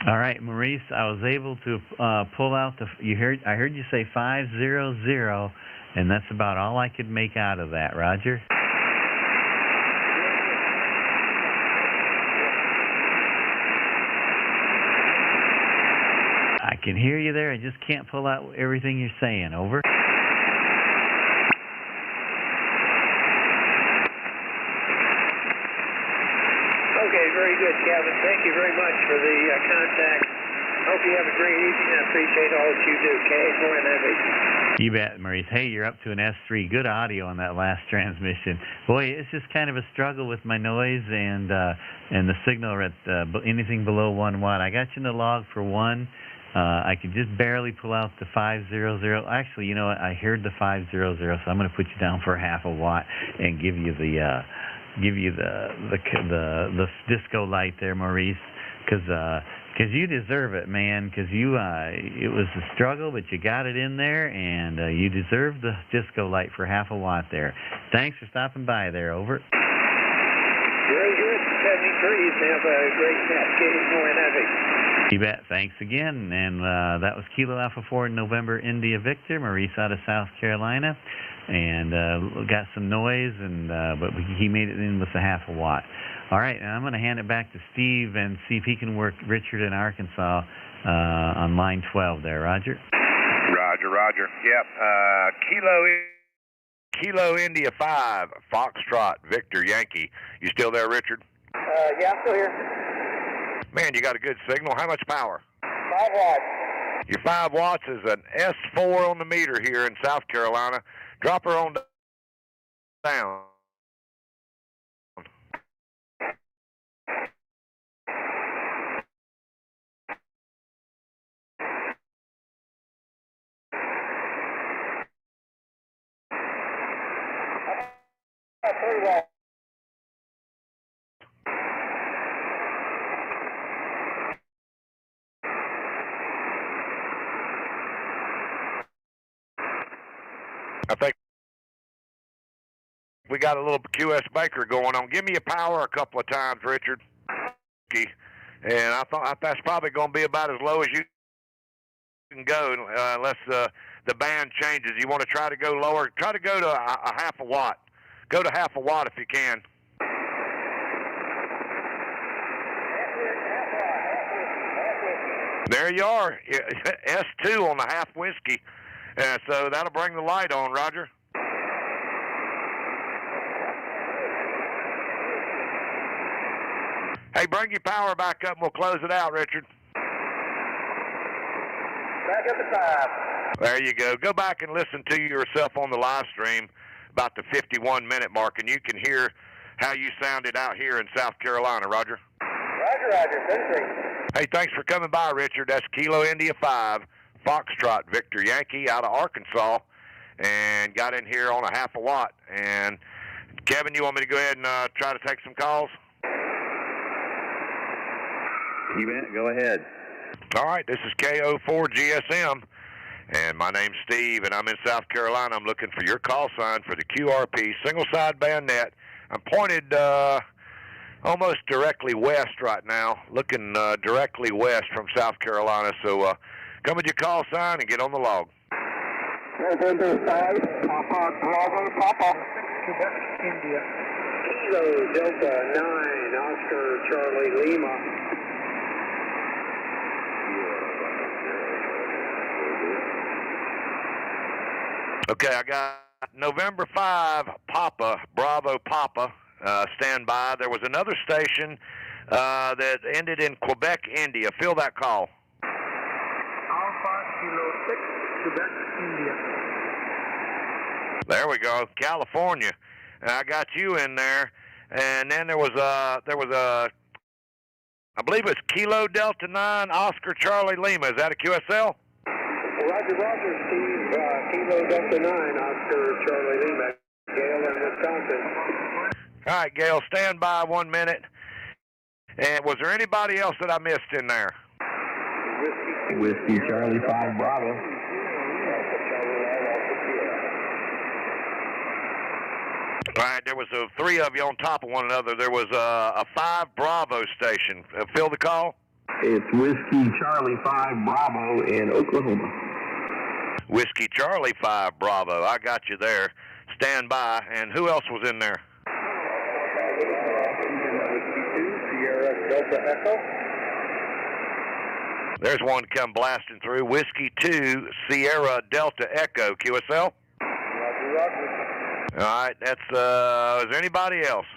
All right, Maurice, I was able to pull out I heard you say 500, and that's about all I could make out of that. Roger. I can hear you there. I just can't pull out everything you're saying. Over. Okay, very good, Kevin. Thank you very much for the contact. Hope you have a great evening. I appreciate all that you do. You bet, Maurice. Hey, you're up to an S3. Good audio on that last transmission. Boy, it's just kind of a struggle with my noise and the signal at anything below 1 watt. I got you in the log for 1. I could just barely pull out the 500. Actually, you know what? I heard the 500, so I'm going to put you down for 1/2 a watt and give you the disco light there, Maurice, because you deserve it, man. Because it was a struggle, but you got it in there, and you deserve the disco light for 1/2 a watt there. Thanks for stopping by there. Over. Very good. 73s have a great cascading more heavy. You bet. Thanks again. And that was Kilo Alpha 4 November India Victor, Maurice out of South Carolina. And got some noise, but he made it in with a 1/2 a watt. All right, and I'm going to hand it back to Steve and see if he can work Richard in Arkansas on line 12 there. Roger? Roger. Yep. Kilo India 5, Foxtrot, Victor, Yankee. You still there, Richard? Yeah, I'm still here. Man, you got a good signal. How much power? 5 watts. Your 5 watts is an S4 on the meter here in South Carolina. Drop her on down. I think we got a little QS Baker going on. Give me a power a couple of times, Richard. And I thought that's probably going to be about as low as you can go, unless the band changes. You want to try to go lower? Try to go to a half a watt. Go to half a watt if you can. There you are, S2 on the half whiskey. So that'll bring the light on, Roger. Hey, bring your power back up and we'll close it out, Richard. Back up to 5. There you go. Go back and listen to yourself on the live stream about the 51-minute mark, and you can hear how you sounded out here in South Carolina, Roger. Roger. Thank you. Hey, thanks for coming by, Richard. That's Kilo India 5, Foxtrot Victor Yankee out of Arkansas, and got in here on a half a watt. And Kevin, you want me to go ahead and try to take some calls? You bet. Go ahead. All right, this is KO4 GSM, and my name's Steve, and I'm in South Carolina. I'm looking for your call sign for the QRP single sideband net. I'm pointed almost directly west right now, looking directly west from South Carolina. So come with your call sign and get on the log. November 5, Papa, Bravo, Papa. Quebec, India. Kilo Delta 9, Oscar Charlie Lima. Okay, I got November 5, Papa, Bravo, Papa, stand by. There was another station that ended in Quebec, India. Fill that call. Alpha Kilo 6, Quebec, India. There we go, California. I got you in there, and then there was a, I believe it's Kilo Delta 9, Oscar Charlie Lima. Is that a QSL? Roger, Steve. Kilo Delta 9, Oscar Charlie Lima. Gail in Wisconsin. All right, Gail, stand by 1 minute. And was there anybody else that I missed in there? Whiskey Charlie 5 Bravo. All right, there was three of you on top of one another. There was a 5 Bravo station. Fill the call. It's Whiskey Charlie 5 Bravo in Oklahoma. Whiskey Charlie 5 Bravo. I got you there. Stand by. And who else was in there? Sierra Delta Echo. There's one come blasting through. Whiskey 2 Sierra Delta Echo. QSL? Roger. All right, that's, is there anybody else?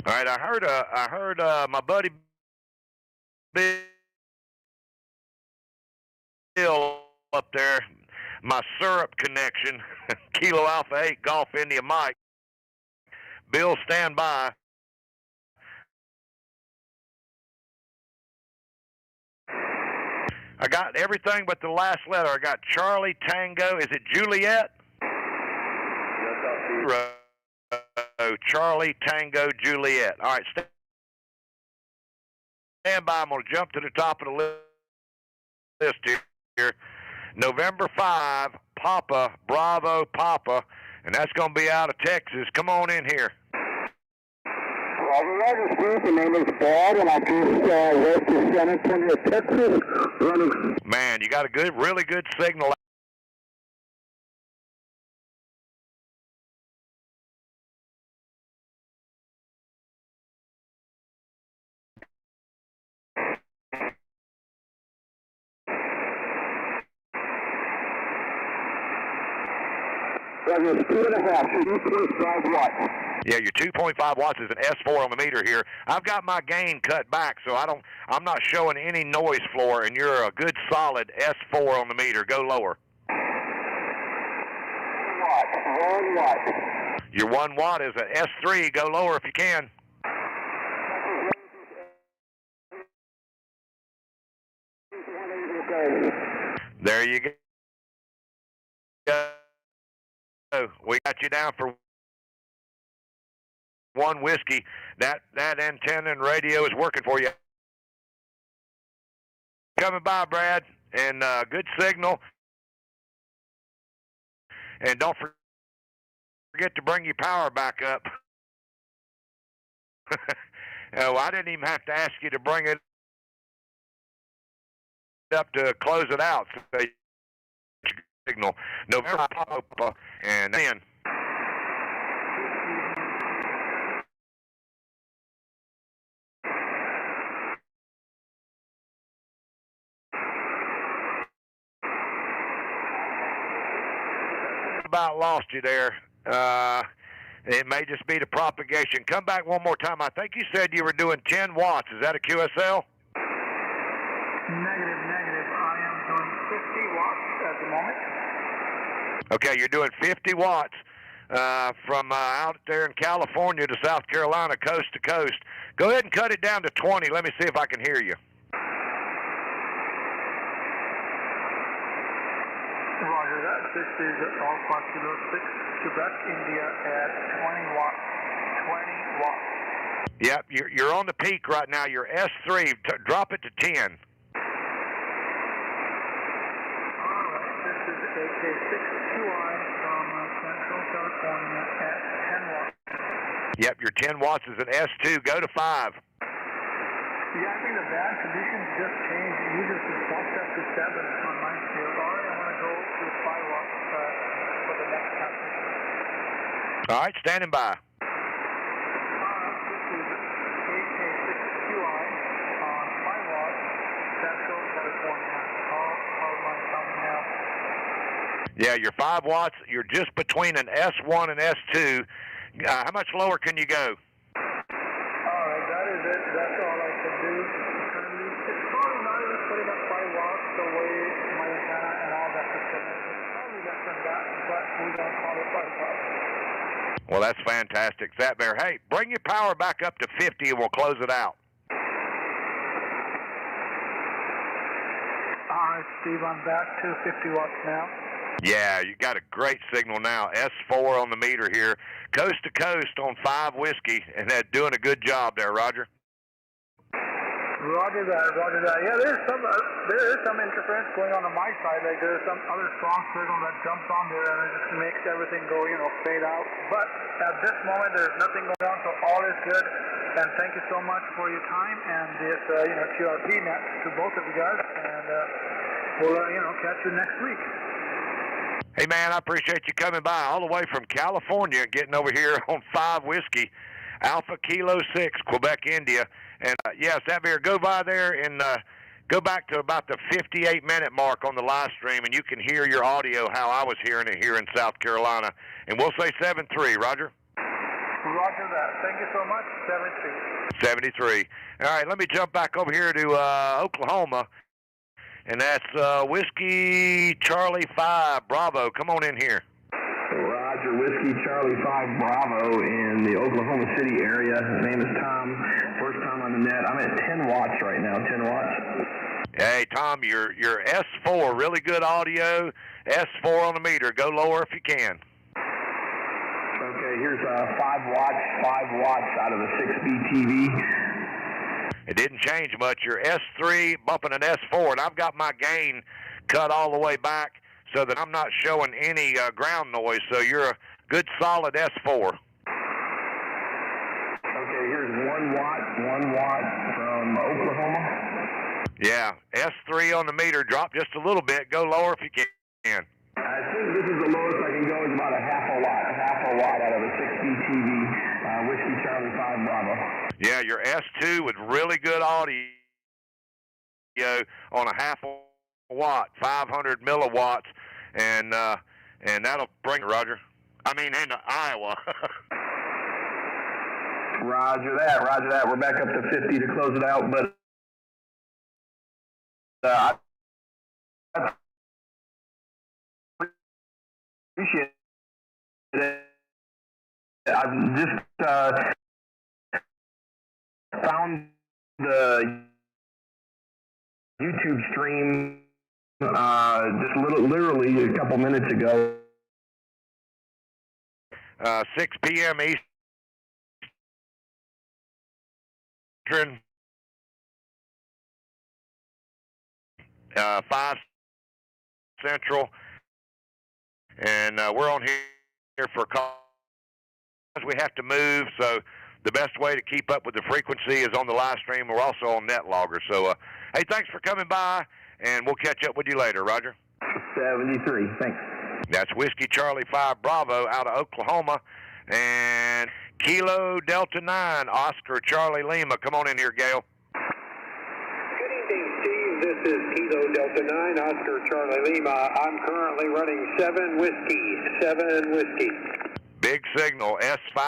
All right, I heard my buddy Bill up there, my syrup connection, Kilo Alpha 8 Golf India Mike. Bill, stand by. I got everything but the last letter. I got Charlie Tango. Is it Juliet? Charlie Tango Juliet. All right, stand by. I'm going to jump to the top of the list here. November 5, Papa, Bravo, Papa, and that's going to be out of Texas. Come on in here. Roger, Steve. My name is Brad, and I just west of San Antonio, Texas. Running. Man, you got a really good signal. Roger, 2.5 watts. Yeah, your 2.5 watts is an S4 on the meter here. I've got my gain cut back, so I'm not showing any noise floor, and you're a good solid S4 on the meter. Go lower. 1 watt. Your 1 watt is an S3. Go lower if you can. There you go. We got you down for 1 whiskey. That antenna and radio is working for you. coming by, Brad, and good signal. And don't forget to bring your power back up. Oh, I didn't even have to ask you to bring it up to close it out. So signal. No pop and then. About lost you there. It may just be the propagation. Come back one more time. I think you said you were doing 10 watts. Is that a QSL? Negative. I am doing 50 watts at the moment. Okay, you're doing 50 watts from out there in California to South Carolina, coast to coast. Go ahead and cut it down to 20. Let me see if I can hear you. Roger that. This is Alpha Kilo 6, Quebec, India at 20 watts. 20 watts. Yep, you're on the peak right now. You're S3. Drop it to 10. All right. This is AK6QI from Central California at 10 watts. Yep, your 10 watts is at S2. Go to 5. Yeah, I think the bad conditions just changed. It usually bumps up to 7 on my scale. All right, I want to go to 5 watts for the next transmission. All right, standing by. This is AK6QI on 5 watts, Central California. How am I sounding now? Yeah, you're 5 watts. You're just between an S1 and S2. How much lower can you go? All right, that is it. That's all I can do. Currently, it's probably not even putting up 5 watts the way my antenna and all that system is. It's probably less than that, but we're going to call it 5 watts. Well, that's fantastic, Fat Bear. Hey, bring your power back up to 50 and we'll close it out. All right, Steve, I'm back to 50 watts now. Yeah, you got a great signal now. S4 on the meter here, coast to coast on 5 whiskey, and they're doing a good job there, Roger. Roger that. Yeah, there is some interference going on my side. Like there's some other strong signal that jumps on there and it just makes everything go, fade out. But at this moment, there's nothing going on, so all is good. And thank you so much for your time and this, QRP net to both of you guys. And we'll, catch you next week. Hey, man, I appreciate you coming by all the way from California and getting over here on 5 whiskey, Alpha Kilo 6, Quebec, India. And, yes, that beer, go by there and go back to about the 58-minute mark on the live stream, and you can hear your audio how I was hearing it here in South Carolina. And we'll say 7-3, Roger? Roger that. Thank you so much. 73. 73. All right, let me jump back over here to Oklahoma. And that's Whiskey Charlie 5 Bravo. Come on in here. Roger, Whiskey Charlie 5 Bravo in the Oklahoma City area. His name is Tom. First time on the net. I'm at 10 watts right now. 10 watts. Hey, Tom, you're S4. Really good audio. S4 on the meter. Go lower if you can. Okay, here's 5 watts out of the 6B TV. It didn't change much. You're S3 bumping an S4, and I've got my gain cut all the way back so that I'm not showing any ground noise. So you're a good solid S4. Okay, here's 1 watt from Oklahoma. Yeah, S3 on the meter. Drop just a little bit. Go lower if you can. I think this is the lowest I can go is about half a watt out of a 6B TV, Whiskey Charlie 5 Bravo. Yeah, your S2 with really good audio on a half a watt, 500 milliwatts, and that'll bring it, Roger. I mean, into Iowa. Roger that. We're back up to 50 to close it out, but I appreciate it. I've just found the YouTube stream just literally a couple minutes ago. 6 p.m. Eastern. 5 Central, and we're on here for a call. We have to move, so the best way to keep up with the frequency is on the live stream. We're also on NetLogger. So, hey, thanks for coming by, and we'll catch up with you later, Roger. 73, thanks. That's Whiskey Charlie 5 Bravo out of Oklahoma, and Kilo Delta 9 Oscar Charlie Lima. Come on in here, Gail. Good evening, Steve. This is Kilo Delta 9 Oscar Charlie Lima. I'm currently running 7 whiskey. Big signal, S5.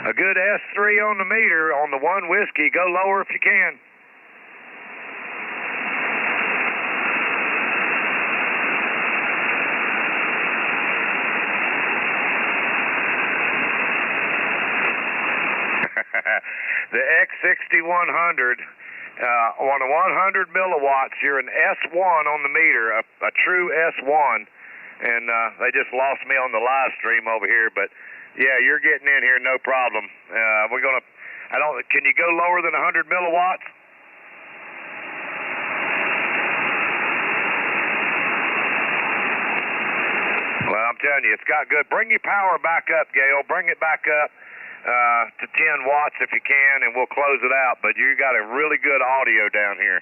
A good S3 on the meter on the 1 whiskey. Go lower if you can. The X6100 on a 100 milliwatts, you're an S1 on the meter, a true S1, and they just lost me on the live stream over here, but yeah, you're getting in here, no problem. Can you go lower than 100 milliwatts? Well, I'm telling you, it's got good. Bring your power back up, Gail. Bring it back up to 10 watts if you can, and we'll close it out. But you got a really good audio down here.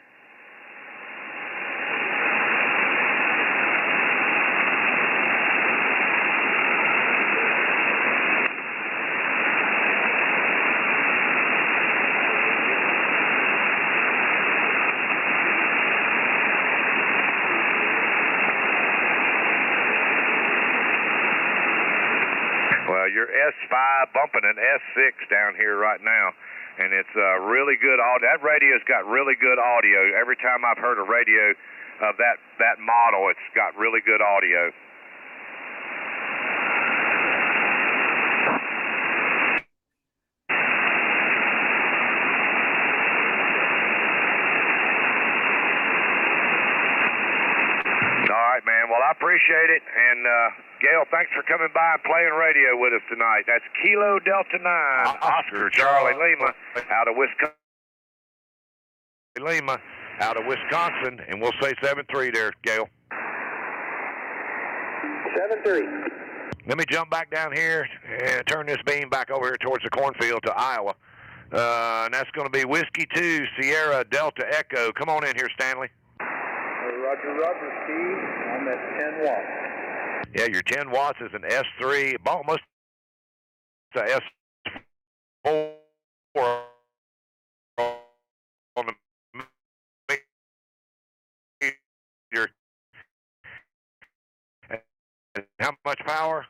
Well, your S5 bumping an S6 down here right now, and it's really good audio. That radio's got really good audio. Every time I've heard a radio of that model, it's got really good audio. All right, man. Well, I appreciate it, and Gail, thanks for coming by and playing radio with us tonight. That's Kilo Delta 9, Oscar Charlie Lima, out of Wisconsin, and we'll say 7-3 there, Gail. 7-3. Let me jump back down here and turn this beam back over here towards the cornfield to Iowa. And that's going to be Whiskey 2, Sierra Delta Echo. Come on in here, Stanley. Roger, Steve. I'm at 10 watts. Yeah, your 10 watts is an S3, almost a S4 on the meter. And how much power?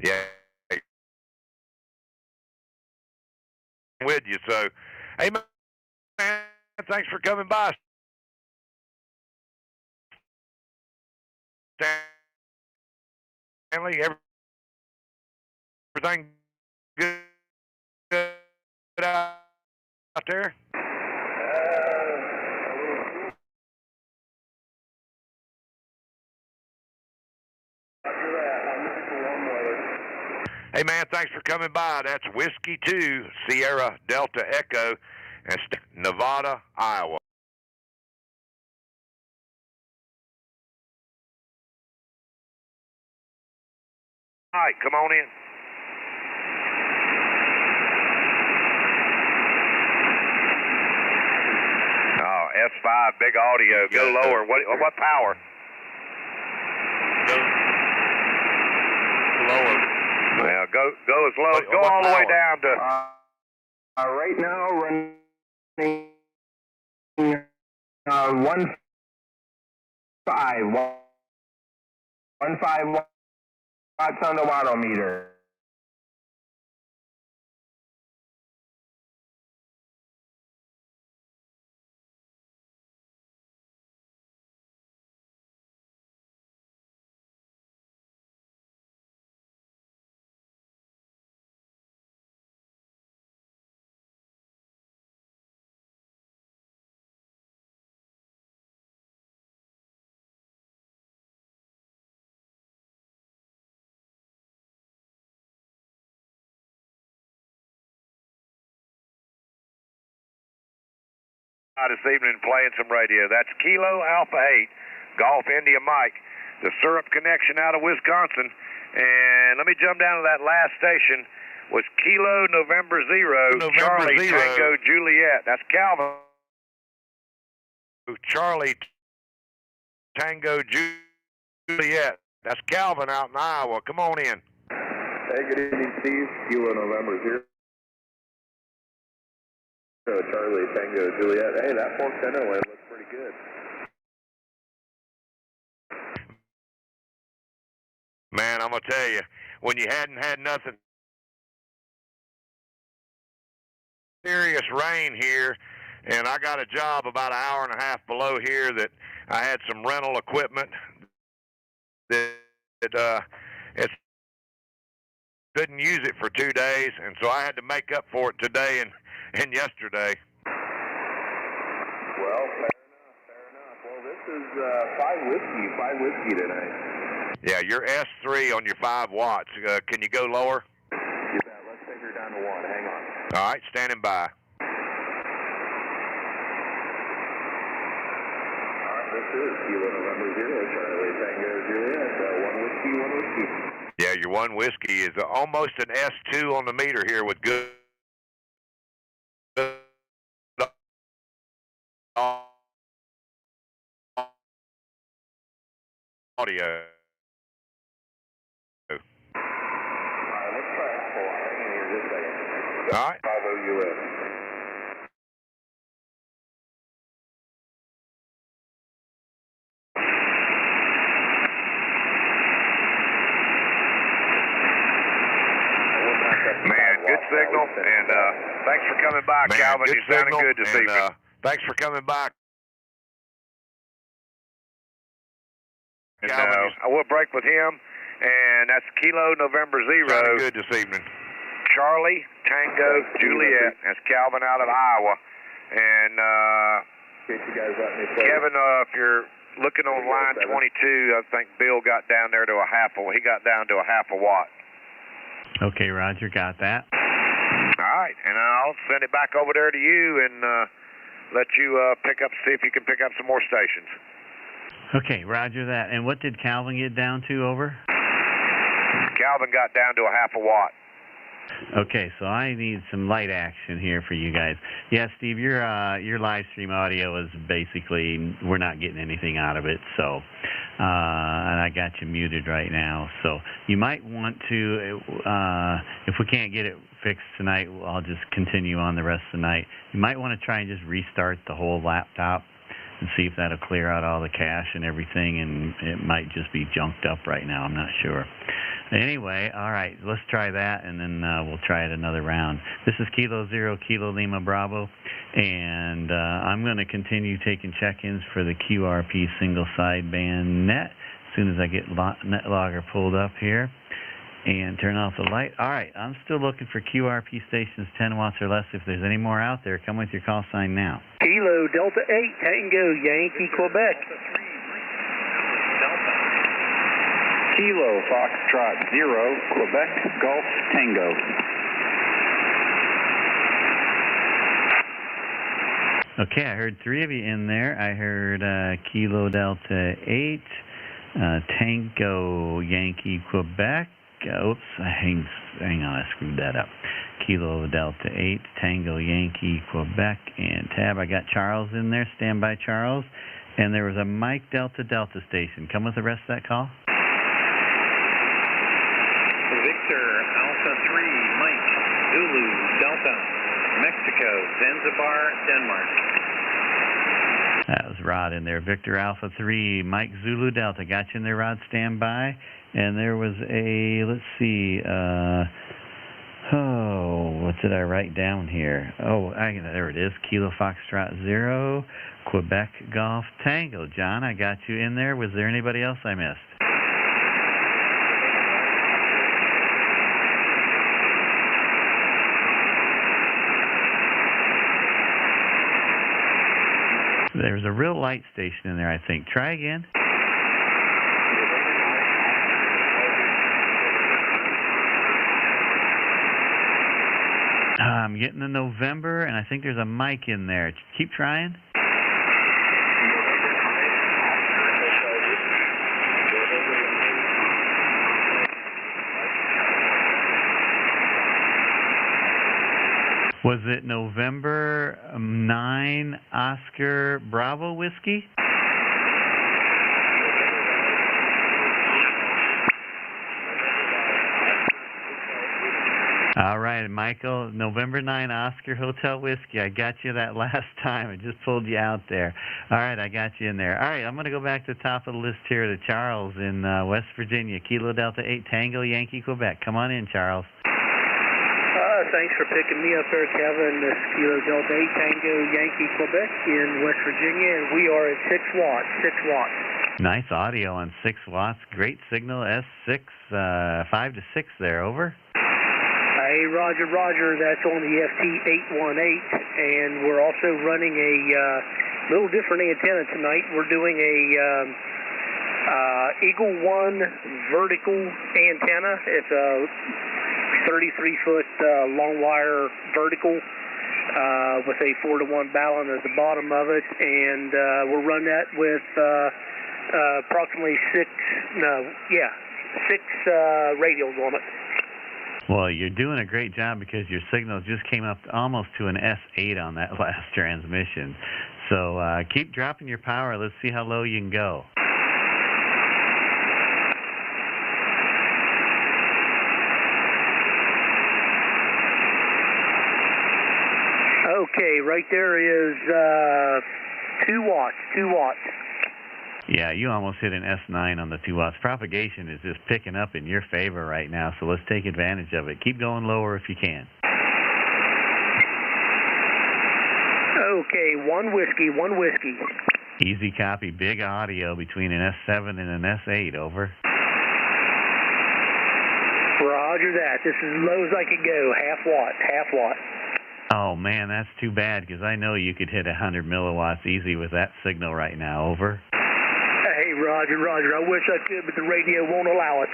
Yeah. With you, so hey man, thanks for coming by. Stanley, everything good out there? Hey, man, thanks for coming by. That's Whiskey 2, Sierra Delta Echo, and Nevada, Iowa. All right, come on in. Oh, S5, big audio. Go lower. What power? Lower. Well, go as low. Go all the way down to. Right now, running 1.5 watts on the wattometer. this evening playing some radio. That's Kilo Alpha 8, Golf India Mike, the Syrup Connection out of Wisconsin. And let me jump down to that last station. Was Kilo November 0, Charlie Tango Juliet. That's Calvin. Charlie Tango Juliet. That's Calvin out in Iowa. Come on in. Hey, good evening, Steve. Kilo November 0. Charlie Tango Juliet. Hey, that fork center lane looks pretty good. Man, I'm going to tell you, when you hadn't had nothing serious rain here, and I got a job about an hour and a half below here that I had some rental equipment that it couldn't use it for 2 days, and so I had to make up for it today and yesterday. Well, fair enough. Well, this is 5 whiskey tonight. Yeah, you're S3 on your 5 watts. Can you go lower? You bet. Let's take her down to 1. Hang on. All right, standing by. This is Kilo November 0, Charlie Tango Juliet. 1 whiskey, 1 whiskey. Yeah, your 1 whiskey is almost an S2 on the meter here with good audio. All right, let's try Apple. Hang in here just a second. All right. 50 US. Man, good signal, and thanks for coming by, Man, Calvin. Good You sounded signal, good this and, evening. Thanks for coming by. And, Calvin, I will break with him, and that's Kilo November 0. sounded good this evening. Charlie Tango Juliet. That's Calvin out of Iowa. And Kevin, if you're looking on line 22, I think Bill got down there to he got down to a half a watt. Okay, Roger, got that. All right, and I'll send it back over there to you and let you see if you can pick up some more stations. Okay, Roger that. And what did Calvin get down to, over? Calvin got down to a half a watt. Okay, so I need some light action here for you guys. Yeah, Steve, your live stream audio is basically, we're not getting anything out of it, so, and I got you muted right now. So you might want to, if we can't get it fixed tonight, I'll just continue on the rest of the night. You might want to try and just restart the whole laptop and see if that'll clear out all the cache and everything, and it might just be junked up right now. I'm not sure. Anyway, all right, let's try that, and then we'll try it another round. This is Kilo 0, Kilo Lima Bravo, and I'm going to continue taking check-ins for the QRP single sideband net as soon as I get net logger pulled up here and turn off the light. All right, I'm still looking for QRP stations 10 watts or less. If there's any more out there, come with your call sign now. Kilo Delta 8, Tango Yankee, Quebec. Kilo Foxtrot 0, Quebec Golf Tango. Okay, I heard 3 of you in there. I heard Kilo Delta 8, Tango Yankee, Quebec. Oops, hang on, I screwed that up. Kilo Delta 8, Tango Yankee, Quebec, and tab. I got Charles in there. Stand by, Charles. And there was a Mike Delta Delta station. Come with the rest of that call. Victor Alpha 3, Mike Zulu Delta, Mexico, Zanzibar, Denmark. That was Rod in there. Victor Alpha 3, Mike Zulu Delta. Got you in there, Rod. Stand by. And there was a, let's see, what did I write down here? Oh, there it is. Kilo Foxtrot 0, Quebec Golf Tango. John, I got you in there. Was there anybody else I missed? There's a real light station in there, I think. Try again. I'm getting a November, and I think there's a mic in there. Keep trying. Was it November 9 Oscar Bravo Whiskey? All right, Michael, November 9 Oscar Hotel Whiskey. I got you that last time. I just pulled you out there. All right, I got you in there. All right, I'm going to go back to the top of the list here to Charles in West Virginia, Kilo Delta 8 Tango Yankee Quebec. Come on in, Charles. Thanks for picking me up there, Kevin. This is Kilo Delta 8 Tango Yankee Quebec in West Virginia, and we are at 6 watts, 6 watts. Nice audio on 6 watts. Great signal, S6, 5 to 6 there, over. Hey, Roger, Roger, that's on the FT818, and we're also running a little different antenna tonight. We're doing a Eagle 1 vertical antenna. It's a 33-foot long wire vertical with a 4-to-1 balun at the bottom of it, and we'll run that with approximately 6 radials on it. Well, you're doing a great job because your signal just came up almost to an S8 on that last transmission. So keep dropping your power. Let's see how low you can go. Okay, right there is 2 watts, 2 watts. Yeah, you almost hit an S9 on the 2 watts. Propagation is just picking up in your favor right now, so let's take advantage of it. Keep going lower if you can. Okay, 1 whiskey, 1 whiskey. Easy copy. Big audio between an S7 and an S8, over. Roger that. This is as low as I could go, half watt, half watt. Oh, man, that's too bad because I know you could hit 100 milliwatts easy with that signal right now, over. Hey, Roger, Roger, I wish I could, but the radio won't allow it.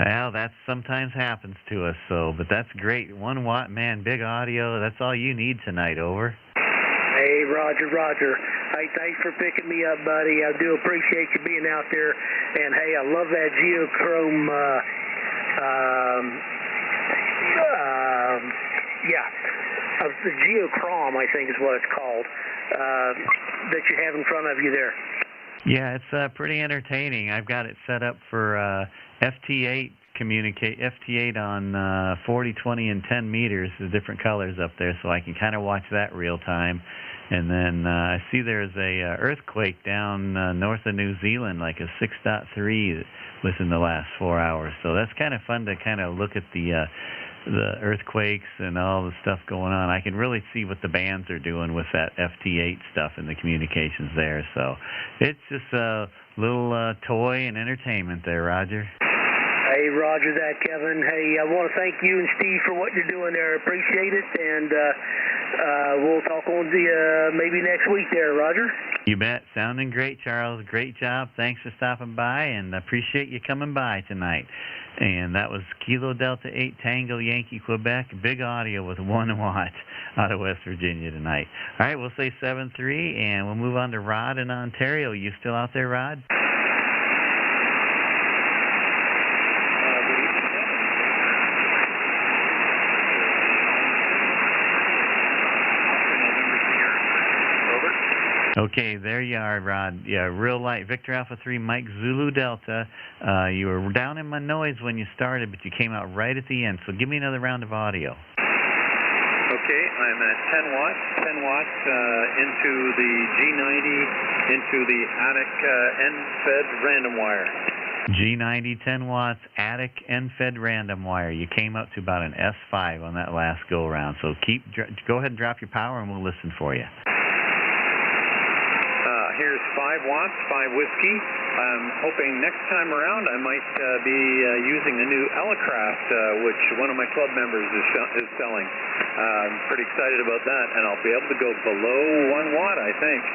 Well, that sometimes happens to us, but that's great. 1 watt, man, big audio. That's all you need tonight, over. Hey, Roger, Roger. Hey, thanks for picking me up, buddy. I do appreciate you being out there. And, hey, I love that geochrome, the geochrome, I think is what it's called, that you have in front of you there. Yeah, it's pretty entertaining. I've got it set up for FT8 FT8 on 40, 20, and 10 meters, the different colors up there, so I can kind of watch that real time. And then I see there's a earthquake down north of New Zealand, like a 6.3 within the last 4 hours. So that's kind of fun to kind of look at the earthquakes and all the stuff going on. I can really see what the bands are doing with that FT8 stuff and the communications there. So it's just a little toy and entertainment there, Roger. Hey, Roger that, Kevin. Hey, I want to thank you and Steve for what you're doing there. Appreciate it, and we'll talk on the maybe next week there, Roger. You bet. Sounding great, Charles. Great job. Thanks for stopping by, and appreciate you coming by tonight. And that was Kilo Delta 8 Tango Yankee Quebec, big audio with 1 watt out of West Virginia tonight. All right, we'll say 7-3, and we'll move on to Rod in Ontario. You still out there, Rod? Okay, there you are, Rod. Yeah, real light. Victor Alpha 3, Mike Zulu Delta. You were down in my noise when you started, but you came out right at the end. So give me another round of audio. Okay, I'm at 10 watts into the G90, into the Attic end-fed random wire. G90, 10 watts, Attic end-fed random wire. You came up to about an S5 on that last go-round. So go ahead and drop your power, and we'll listen for you. Here's 5 watts, 5 whiskey. I'm hoping next time around I might be using the new Elecraft, which one of my club members is selling. I'm pretty excited about that, and I'll be able to go below 1 watt, I think.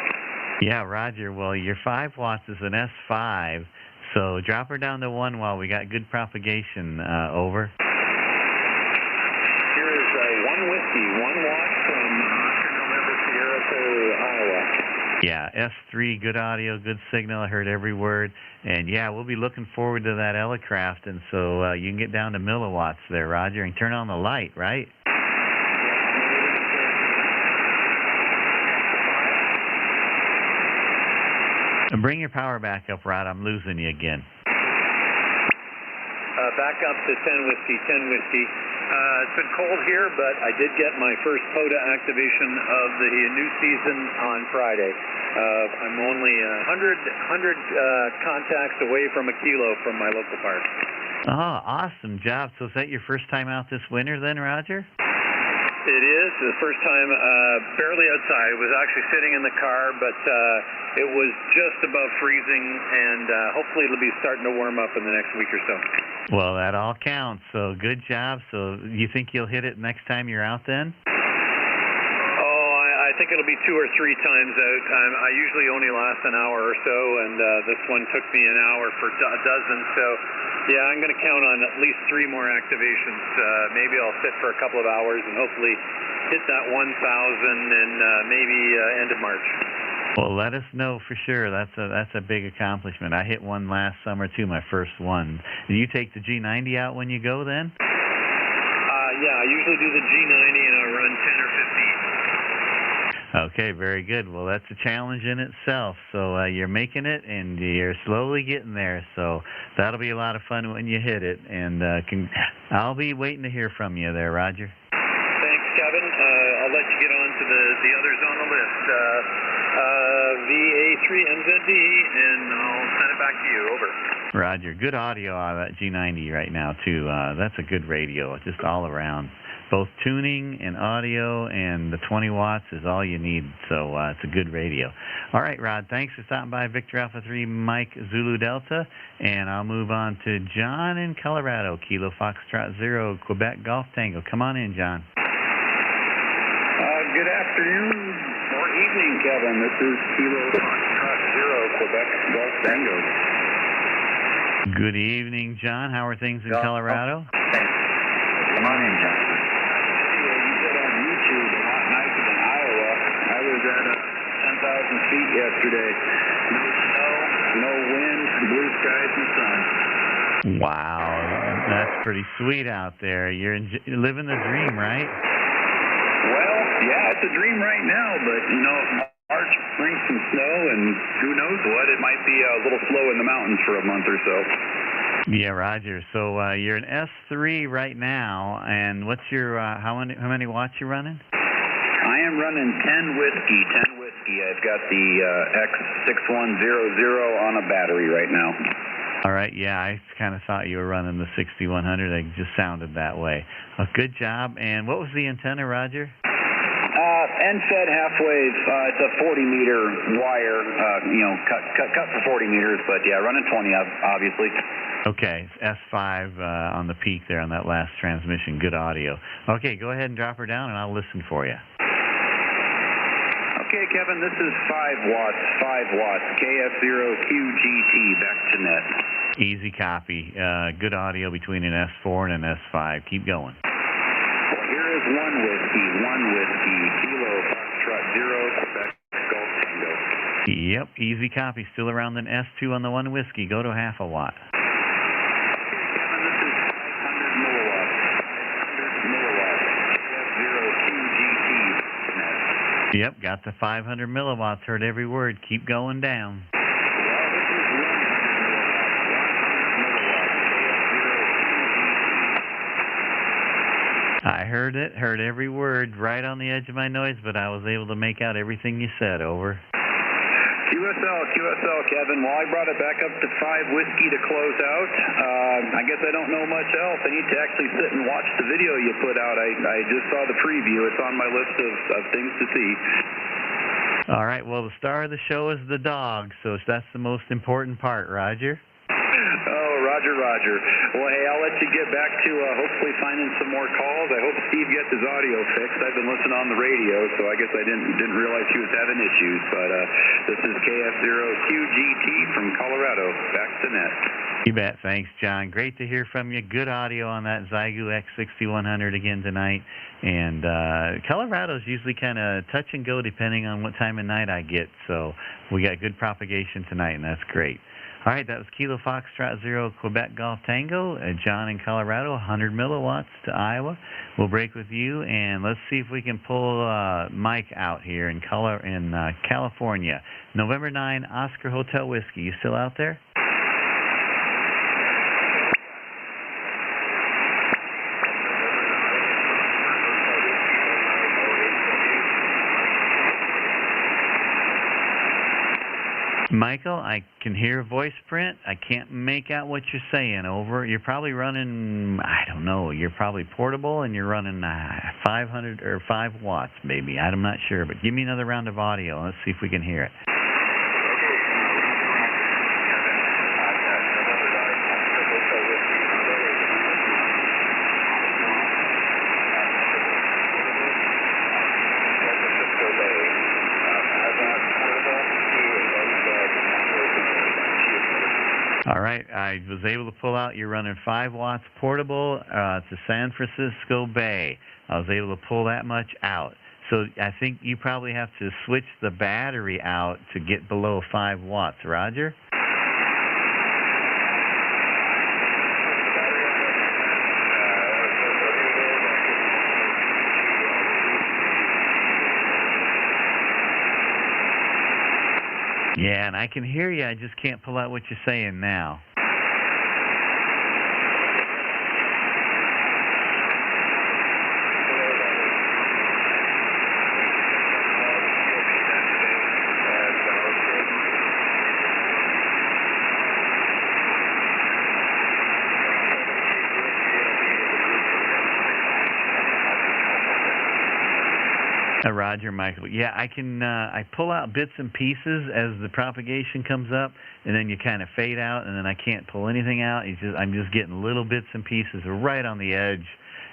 Yeah, Roger. Well, your 5 watts is an S5, so drop her down to 1 while we got good propagation. Over. Here is 1 whiskey, 1 watt from Oscar November Sierra to Iowa. Yeah, S3, good audio, good signal. I heard every word. And, yeah, we'll be looking forward to that Elecraft. And so you can get down to milliwatts there, Roger, and turn on the light, right? Yeah, And bring your power back up, Rod. I'm losing you again. Back up to 10 whiskey, 10 whiskey. It's been cold here, but I did get my first POTA activation of the new season on Friday. I'm only 100 contacts away from a kilo from my local park. Oh, awesome job. So is that your first time out this winter then, Roger? It is. The first time barely outside. It was actually sitting in the car, but it was just above freezing, and hopefully it'll be starting to warm up in the next week or so. Well, that all counts. So good job. So you think you'll hit it next time you're out then? Oh, I think it'll be 2 or 3 times out. I usually only last an hour or so, and this one took me an hour for a dozen. So, yeah, I'm going to count on at least 3 more activations. Maybe I'll sit for a couple of hours and hopefully hit that 1,000 and maybe end of March. Well, let us know for sure. That's a big accomplishment. I hit one last summer too, my first one. Do you take the G90 out when you go then? Yeah, I usually do the G90 and I run 10 or 15. Okay, very good. Well, that's a challenge in itself. So you're making it, and you're slowly getting there. So that'll be a lot of fun when you hit it. And I'll be waiting to hear from you there, Roger. Thanks, Kevin. I'll let you get on to the others on the list. VA3MZD, and I'll send it back to you. Over. Roger. Good audio out of that G90 right now, too. That's a good radio, just all around. Both tuning and audio, and the 20 watts is all you need, so it's a good radio. All right, Rod, thanks for stopping by. Victor Alpha 3 Mike Zulu Delta, and I'll move on to John in Colorado, Kilo Foxtrot 0, Quebec Golf Tango. Come on in, John. Good afternoon or evening, Kevin. This is Kilo Foxtrot 0, Quebec Golf Tango. Good evening, John. How are things in Colorado? Thanks. Come on in, John. At 10,000 feet yesterday. No snow, no wind, blue skies and sun. Wow, that's pretty sweet out there. You're living the dream, right? Well, yeah, it's a dream right now, but, you know, March brings some snow, and who knows what, it might be a little slow in the mountains for a month or so. Yeah, Roger. So you're an S3 right now, and what's your, how many watts you running? I am running 10 whiskey. I've got the X6100 on a battery right now. All right, yeah, I kind of thought you were running the 6100. It just sounded that way. Well, good job. And what was the antenna, Roger? End-fed half-wave. It's a 40-meter wire, cut for 40 meters, but yeah, running 20, obviously. Okay, S5 on the peak there on that last transmission. Good audio. Okay, go ahead and drop her down, and I'll listen for you. Okay, Kevin, this is 5 watts, KF0QGT, back to net. Easy copy. Good audio between an S4 and an S5. Keep going. Well, here is 1 whiskey, Kilo Foxtrot 0, Quebec Golf Tango. Yep, easy copy. Still around an S2 on the 1 whiskey. Go to half a watt. Okay, Kevin, this is 500 milliwatts, KF0QGT, back to net. Yep, got the 500 milliwatts. Heard every word. Keep going down. Well, this is 100 milliwatts, I heard it, heard every word, right on the edge of my noise, but I was able to make out everything you said. Over. QSL, Kevin. Well, I brought it back up to 5 whiskey to close out. I guess I don't know much else. I need to actually sit and watch the video you put out. I just saw the preview. It's on my list of things to see. All right. Well, the star of the show is the dog, so that's the most important part, Roger. Oh, Roger. Well, hey, I'll let you get back to hopefully finding some more calls. I hope Steve gets his audio fixed. I've been listening on the radio, so I guess I didn't realize he was having issues. But this is KF0QGT from Colorado. Back to net. You bet. Thanks, John. Great to hear from you. Good audio on that Zygu X6100 again tonight. And Colorado's usually kind of touch and go depending on what time of night I get. So we got good propagation tonight, and that's great. All right, that was Kilo Foxtrot 0 Quebec Golf Tango. John in Colorado, 100 milliwatts to Iowa. We'll break with you, and let's see if we can pull Mike out here in California. November 9, Oscar Hotel Whiskey. You still out there? Michael, I can hear a voice print. I can't make out what you're saying. Over. You're probably running, I don't know, you're probably portable and you're running 500 or 5 watts maybe. I'm not sure, but give me another round of audio. Let's see if we can hear it. All right, I was able to pull out, you're running 5 watts portable to San Francisco Bay. I was able to pull that much out. So I think you probably have to switch the battery out to get below 5 watts. Roger? Yeah, and I can hear you. I just can't pull out what you're saying now. Roger, Michael. Yeah, I can. I pull out bits and pieces as the propagation comes up, and then you kind of fade out, and then I can't pull anything out. I'm just getting little bits and pieces right on the edge,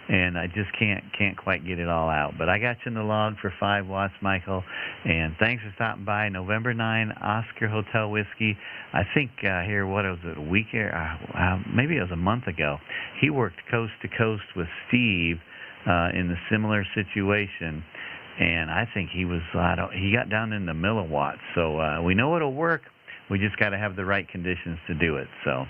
and I just can't quite get it all out. But I got you in the log for 5 watts, Michael, and thanks for stopping by. November 9, Oscar Hotel Whiskey. I think here, what was it, a week here? Maybe it was a month ago. He worked coast to coast with Steve in a similar situation. And I think he got down in the milliwatts. So we know it'll work. We just got to have the right conditions to do it. So,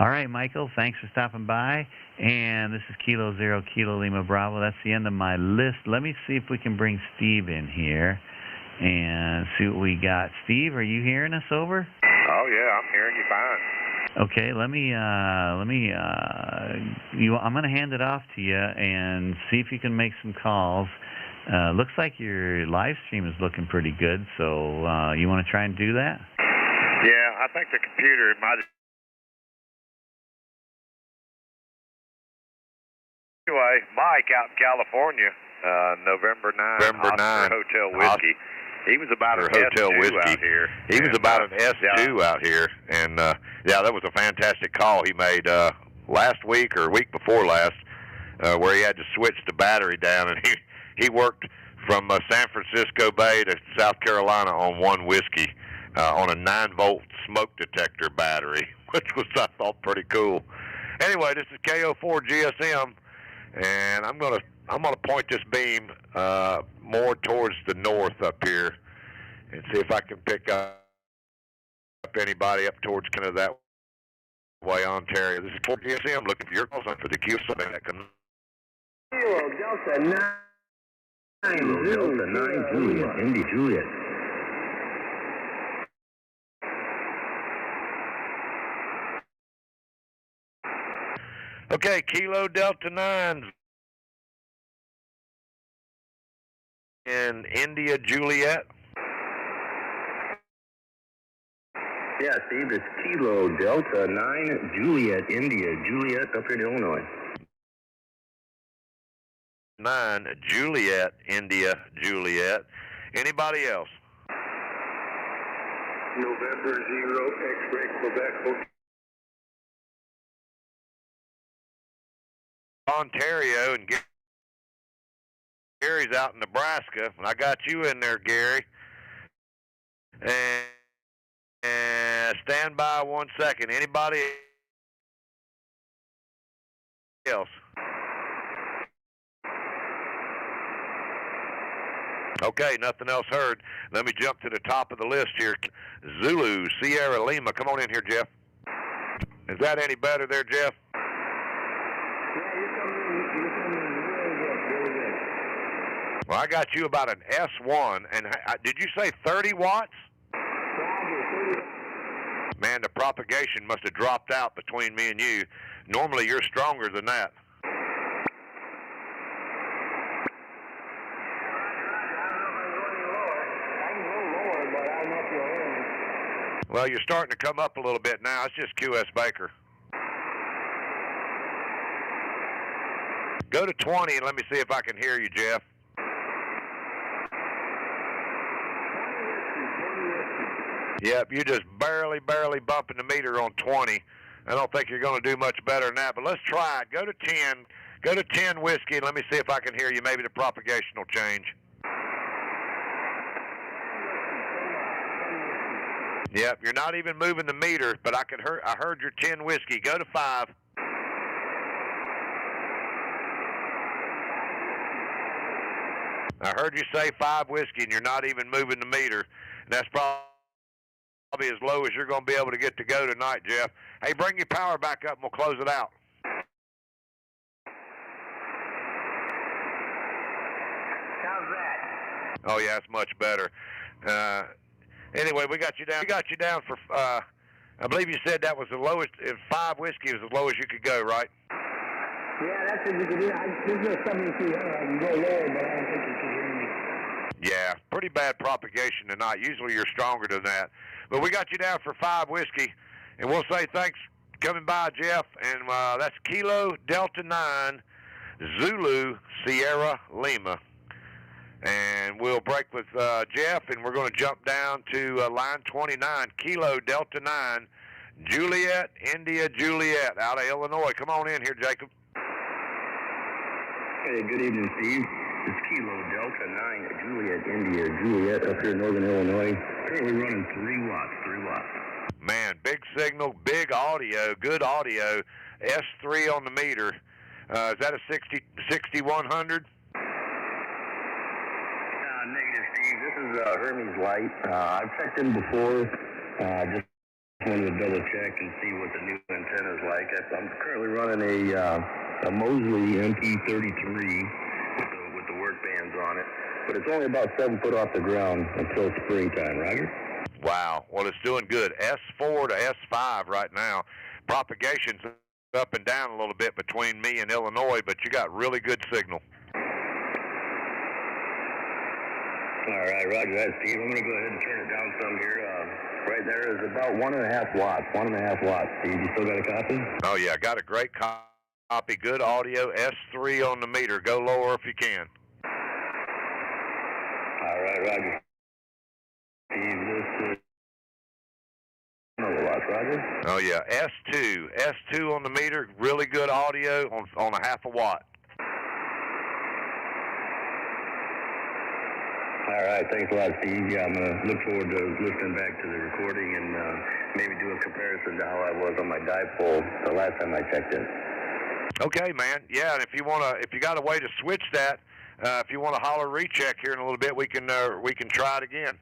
all right, Michael, thanks for stopping by. And this is Kilo 0 Kilo Lima Bravo. That's the end of my list. Let me see if we can bring Steve in here and see what we got. Steve, are you hearing us over? Oh yeah, I'm hearing you fine. Okay, I'm going to hand it off to you and see if you can make some calls. Looks like your live stream is looking pretty good, so you want to try and do that? Yeah, I think the computer might. Anyway, Mike out in California, November 9, Hotel Whiskey. He was about an Hotel S2 Whiskey out here. He was about an S2 out here, and yeah, that was a fantastic call he made last week or week before last, where he had to switch the battery down, and he worked from San Francisco Bay to South Carolina on one whiskey on a 9-volt smoke detector battery, which was, I thought, pretty cool. Anyway, this is KO4 GSM, and I'm gonna point this beam more towards the north up here and see if I can pick up anybody up towards kind of that way, Ontario. This is 4 GSM looking for your calls for the QRP Kilo Delta 9 Delta 9 Juliet, Indy Juliet. Okay, Kilo Delta 9 in India Juliet. Yeah, Steve, it's Kilo Delta 9 Juliet, India Juliet, up here in Illinois. 9 Juliet, India Juliet. Anybody else? November 0 X-ray Quebec. Ontario, and Gary's out in Nebraska, and I got you in there, Gary. And stand by 1 second. Anybody else? Okay, nothing else heard. Let me jump to the top of the list here. Zulu, Sierra Lima. Come on in here, Jeff. Is that any better there, Jeff? Yeah, you're coming in really good. Well, I got you about an S1, and did you say 30 watts? Man, the propagation must have dropped out between me and you. Normally, you're stronger than that. Well, you're starting to come up a little bit now. It's just QS Baker. Go to 20 and let me see if I can hear you, Jeff. Yep, you're just barely bumping the meter on 20. I don't think you're going to do much better than that, but let's try it. Go to 10. Go to 10 whiskey and let me see if I can hear you. Maybe the propagation will change. Yep, you're not even moving the meter, but I heard your 10 whiskey. Go to 5. I heard you say 5 whiskey, and you're not even moving the meter. And that's probably as low as you're going to be able to get to go tonight, Jeff. Hey, bring your power back up, and we'll close it out. How's that? Oh, yeah, it's much better. Anyway, we got you down. We got you down for, I believe you said that was the lowest, 5 whiskey was as low as you could go, right? Yeah, that's what you can do. This is 72. I can go lower, but I don't think you can hear me. Yeah, pretty bad propagation tonight. Usually you're stronger than that. But we got you down for 5 whiskey, and we'll say thanks for coming by, Jeff. And that's Kilo Delta 9 Zulu Sierra Lima. And we'll break with Jeff, and we're going to jump down to line 29, Kilo Delta 9, Juliet, India, Juliet, out of Illinois. Come on in here, Jacob. Hey, good evening, Steve. It's Kilo Delta 9, Juliet, India, Juliet, up here in northern Illinois. Currently running 3 watts. Man, big signal, big audio, good audio, S3 on the meter. Is that a 6100? Negative, Steve. This is Hermes Light. I've checked in before. Just wanted to double check and see what the new antenna is like. I'm currently running a Mosley MP33 with the work bands on it, but it's only about 7 foot off the ground until springtime, Roger? Wow. Well, it's doing good. S4 to S5 right now. Propagation's up and down a little bit between me and Illinois, but you got really good signal. All right, roger that, Steve. I'm going to go ahead and turn it down some here. Right there is about 1.5 watts. 1.5 watts, Steve. You still got a copy? Oh, yeah. Got a great copy. Good audio. S3 on the meter. Go lower if you can. All right, roger. Steve, this is another watts, roger? Oh, yeah. S2. S2 on the meter. Really good audio on a 0.5 watt. All right, thanks a lot, Steve. Yeah, I'm going to look forward to listening back to the recording and maybe do a comparison to how I was on my dipole the last time I checked in. Okay, man. Yeah, and if you got a way to switch that, if you want to holler recheck here in a little bit, we can try it again.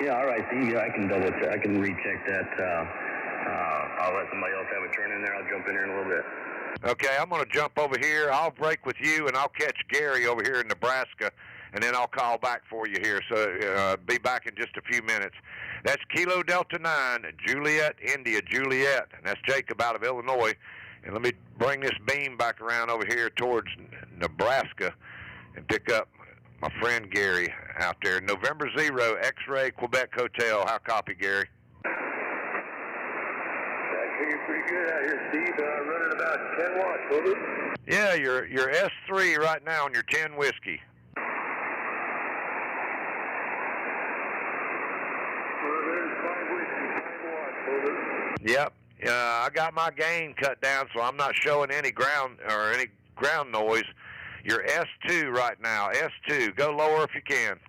Yeah, all right, Steve. Yeah, I can double check. I can recheck that. I'll let somebody else have a turn in there. I'll jump in here in a little bit. Okay, I'm going to jump over here. I'll break with you, and I'll catch Gary over here in Nebraska, and then I'll call back for you here. So be back in just a few minutes. That's Kilo Delta 9, Juliet, India, Juliet. And that's Jacob out of Illinois. And let me bring this beam back around over here towards Nebraska and pick up my friend Gary out there. November 0, X-Ray, Quebec Hotel. How copy, Gary? Pretty good out here, Steve. Running about 10 watts, over. Yeah, you're S3 right now on your 10 whiskey. There's 5 whiskey, 5 watts, over. Yep. I got my gain cut down, so I'm not showing any ground noise. You're S2 right now. S2. Go lower if you can.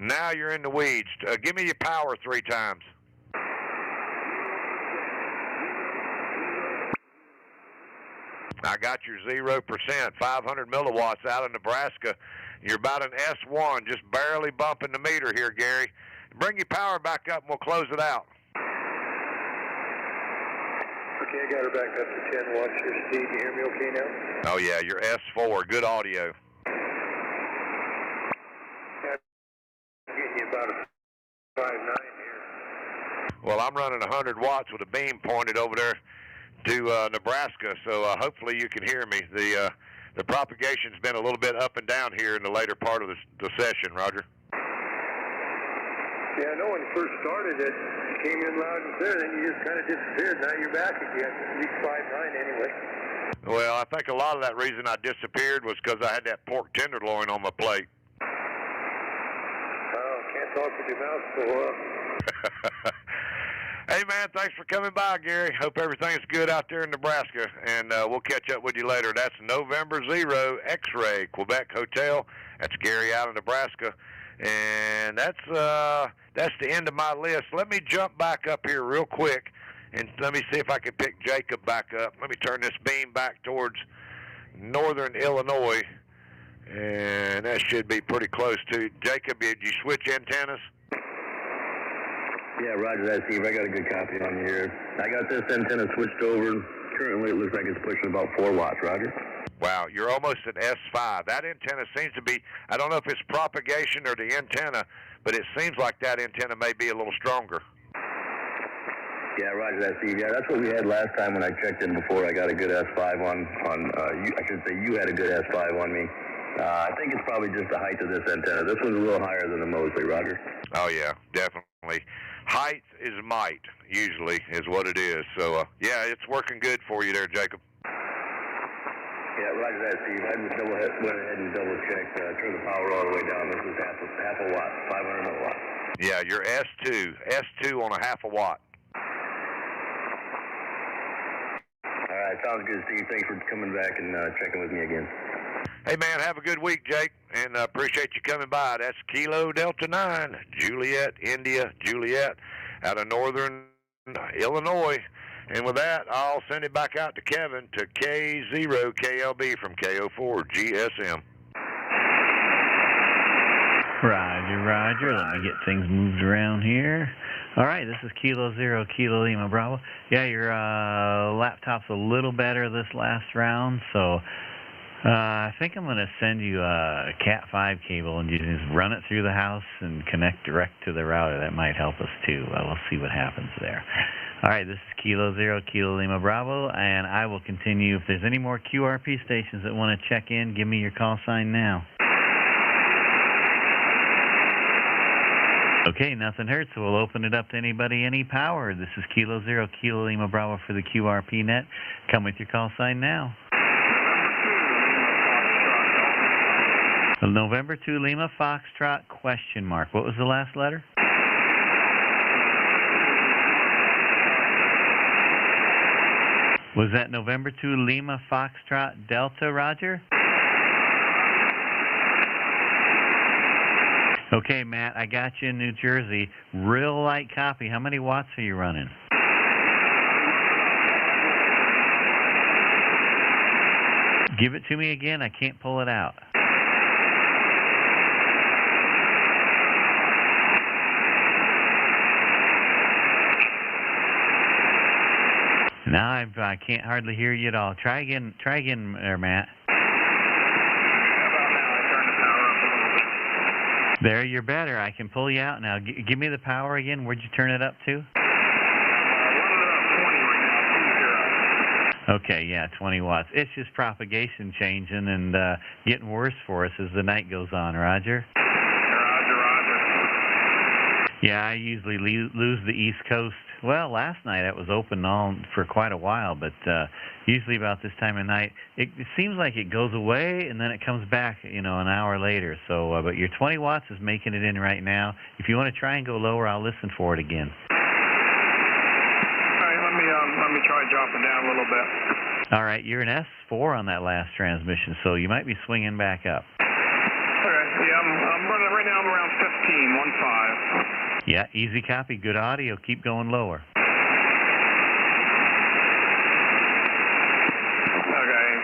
Now you're in the weeds. Give me your power 3 times. I got your 0%, 500 milliwatts out of Nebraska. You're about an S1, just barely bumping the meter here, Gary. Bring your power back up and we'll close it out. Okay, I got her back up to 10 watts here, Steve. You hear me okay now? Oh, yeah, you're S4. Good audio. I'm getting you about a 5.9 here. Well, I'm running 100 watts with a beam pointed over there to Nebraska, so hopefully you can hear me. The propagation's been a little bit up and down here in the later part of the session, Roger. Yeah, I know when you first started it, you came in loud and clear, then you just kind of disappeared. Now you're back again, at least 5.9 anyway. Well, I think a lot of that reason I disappeared was because I had that pork tenderloin on my plate. Oh, can't talk with your mouth so well. Hey, man, thanks for coming by, Gary. Hope everything's good out there in Nebraska, and we'll catch up with you later. That's November 0 X-Ray Quebec Hotel. That's Gary out of Nebraska, and that's the end of my list. Let me jump back up here real quick, and let me see if I can pick Jacob back up. Let me turn this beam back towards northern Illinois, and that should be pretty close to Jacob. Did you switch antennas? Yeah, roger that, Steve. I got a good copy on here. I got this antenna switched over. Currently, it looks like it's pushing about 4 watts, Roger. Wow, you're almost at S5. That antenna seems to be, I don't know if it's propagation or the antenna, but it seems like that antenna may be a little stronger. Yeah, roger that, Steve. Yeah, that's what we had last time when I checked in before. I got a good S5 on you, I should say you had a good S5 on me. I think it's probably just the height of this antenna. This one's a little higher than the Mosley, Roger. Oh, yeah, definitely. Height is might, usually, is what it is. So, yeah, it's working good for you there, Jacob. Yeah, roger that, Steve. I just went ahead and double-checked, turned the power all the way down. This is half a watt, 500 milliwatts. Yeah, you're S2 on a half a watt. All right, sounds good, Steve. Thanks for coming back and checking with me again. Hey, man, have a good week, Jake, and appreciate you coming by. That's Kilo Delta 9, Juliet, India, Juliet, out of northern Illinois. And with that, I'll send it back out to Kevin to K0KLB from KO4 GSM. Roger. Let me get things moved around here. All right, this is Kilo 0, Kilo Lima Bravo. Yeah, your laptop's a little better this last round, so I think I'm going to send you a Cat 5 cable and you just run it through the house and connect direct to the router. That might help us too. We'll see what happens there. All right, this is Kilo 0, Kilo Lima Bravo, and I will continue. If there's any more QRP stations that want to check in, give me your call sign now. Okay, nothing heard, so we'll open it up to anybody, any power. This is Kilo 0, Kilo Lima Bravo for the QRP net. Come with your call sign now. November 2 Lima Foxtrot question mark. What was the last letter? Was that November 2 Lima Foxtrot Delta, Roger? Okay, Matt, I got you in New Jersey. Real light copy. How many watts are you running? Give it to me again. I can't pull it out. Now I can't hardly hear you at all. Try again, Matt. There, you're better. I can pull you out now. Give me the power again. Where'd you turn it up to? Okay, yeah, 20 watts. It's just propagation changing and getting worse for us as the night goes on, Roger? Roger. Yeah, I usually lose the East Coast. Well, last night it was open for quite a while, but usually about this time of night, it seems like it goes away and then it comes back, an hour later. So, but your 20 watts is making it in right now. If you want to try and go lower, I'll listen for it again. All right, let me try dropping down a little bit. All right, you're an S4 on that last transmission, so you might be swinging back up. All right, yeah, I'm running right now. I'm around 15. Yeah, easy copy, good audio. Keep going lower. Okay,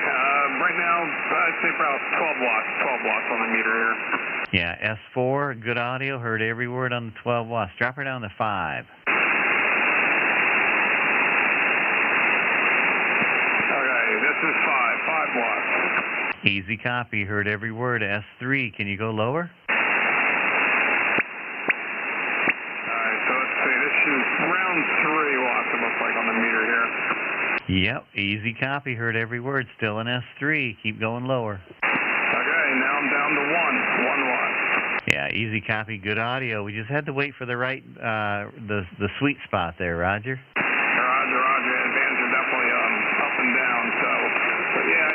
now, I'd say about 12 watts on the meter here. Yeah, S4, good audio, heard every word on the 12 watts. Drop her down to 5. Okay, this is 5 watts. Easy copy, heard every word. S3, can you go lower? Alright, so let's see, this is around 3 watts, it looks like, on the meter here. Yep, easy copy, heard every word. Still in S3, keep going lower. Okay, now I'm down to 1 watt. Yeah, easy copy, good audio. We just had to wait for the right, the sweet spot there, Roger. Roger. The bands are definitely up and down. So yeah,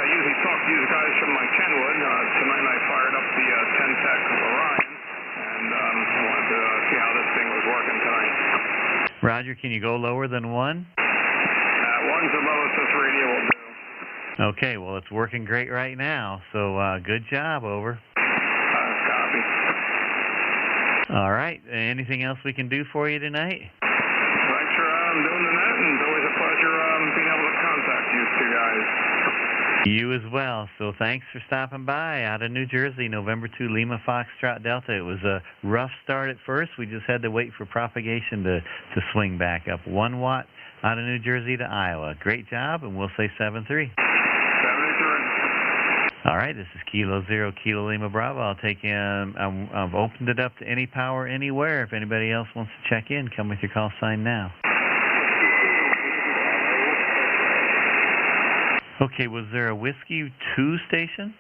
I usually talk to you guys from my Kenwood. Tonight I fired up the 10 Tech Orion, and I wanted to see how this thing was working tonight. Roger, can you go lower than 1? 1's the lowest this radio will do. Okay, well, it's working great right now, so good job, over. Copy. All right, anything else we can do for you tonight? Thanks for doing the net, and it's always a pleasure being able to contact you two guys. You as well, so thanks for stopping by out of New Jersey, November 2 Lima Foxtrot Delta. It was a rough start at first. We just had to wait for propagation to swing back up. 1 watt out of New Jersey to Iowa. Great job, and we'll say 7-3. 73. All right, this is Kilo 0, Kilo Lima Bravo. I'll take in, I've opened it up to any power, anywhere. If anybody else wants to check in, come with your call sign now. Okay, was there a Whiskey 2 station?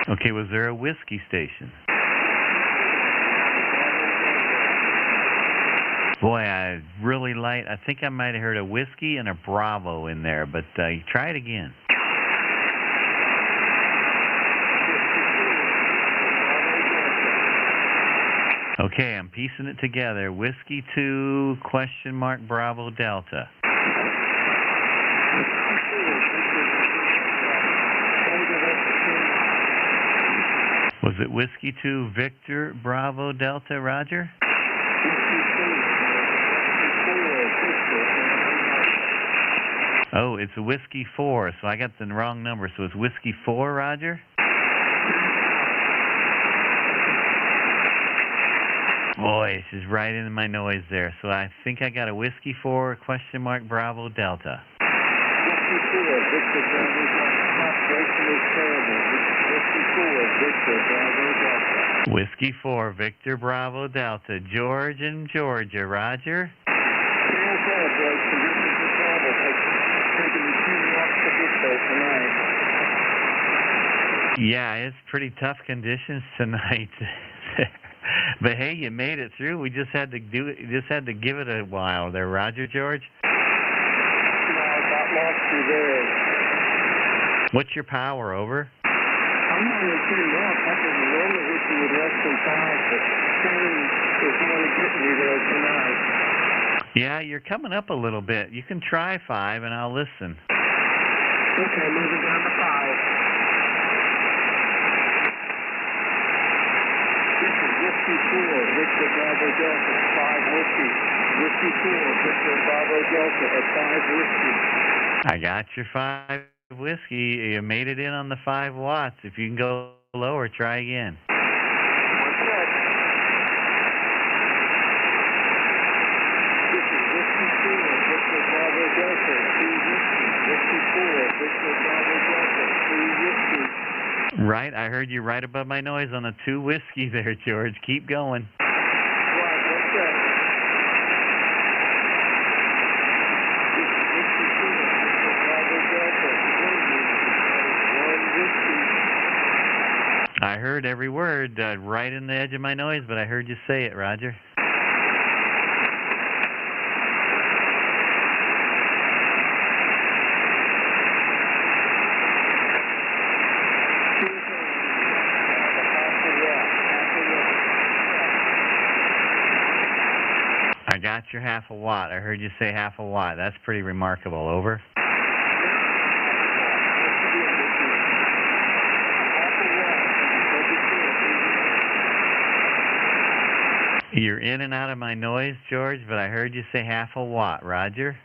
Okay, was there a Whiskey station? Boy, I really light. I think I might have heard a Whiskey and a Bravo in there, but try it again. Okay, I'm piecing it together. Whiskey 2, question mark, Bravo, Delta. Was it Whiskey 2, Victor, Bravo, Delta, Roger? Oh, it's a Whiskey 4, so I got the wrong number. So it's Whiskey 4, Roger? Boy, this is right into my noise there. So I think I got a Whiskey 4, question mark, Bravo, Delta. Whiskey 4, Victor, Bravo, Delta. George in Georgia, Roger? Yeah, it's pretty tough conditions tonight. But hey, you made it through. We just had to do it. Just had to give it a while there, Roger, George. What's your power, over? I'm not really pretty well. I can normally hit you with less than 5, but 10 is really getting me there tonight. Yeah, you're coming up a little bit. You can try 5, and I'll listen. Okay, moving down to 5. This is Whiskey 4, Victor Bravo Delta, 5 Whiskey. Whiskey 4, Victor Bravo Delta at 5 Whiskey. I got your 5 Whiskey. You made it in on the 5 watts. If you can go lower, try again. This is Whiskey 4, Victor Bravo Delta, 2 Whiskey. Whiskey 4, Victor Bravo Delta, 2 Whiskey. Right, I heard you right above my noise on the 2 Whiskey there, George. Keep going. Right, what's that? This is Whiskey 4, Victor Bravo Delta, 1 Whiskey. I heard every word right in the edge of my noise, but I heard you say it, Roger. I got your half a watt. I heard you say half a watt. That's pretty remarkable. Over. You're in and out of my noise, George, but I heard you say half a watt. Roger?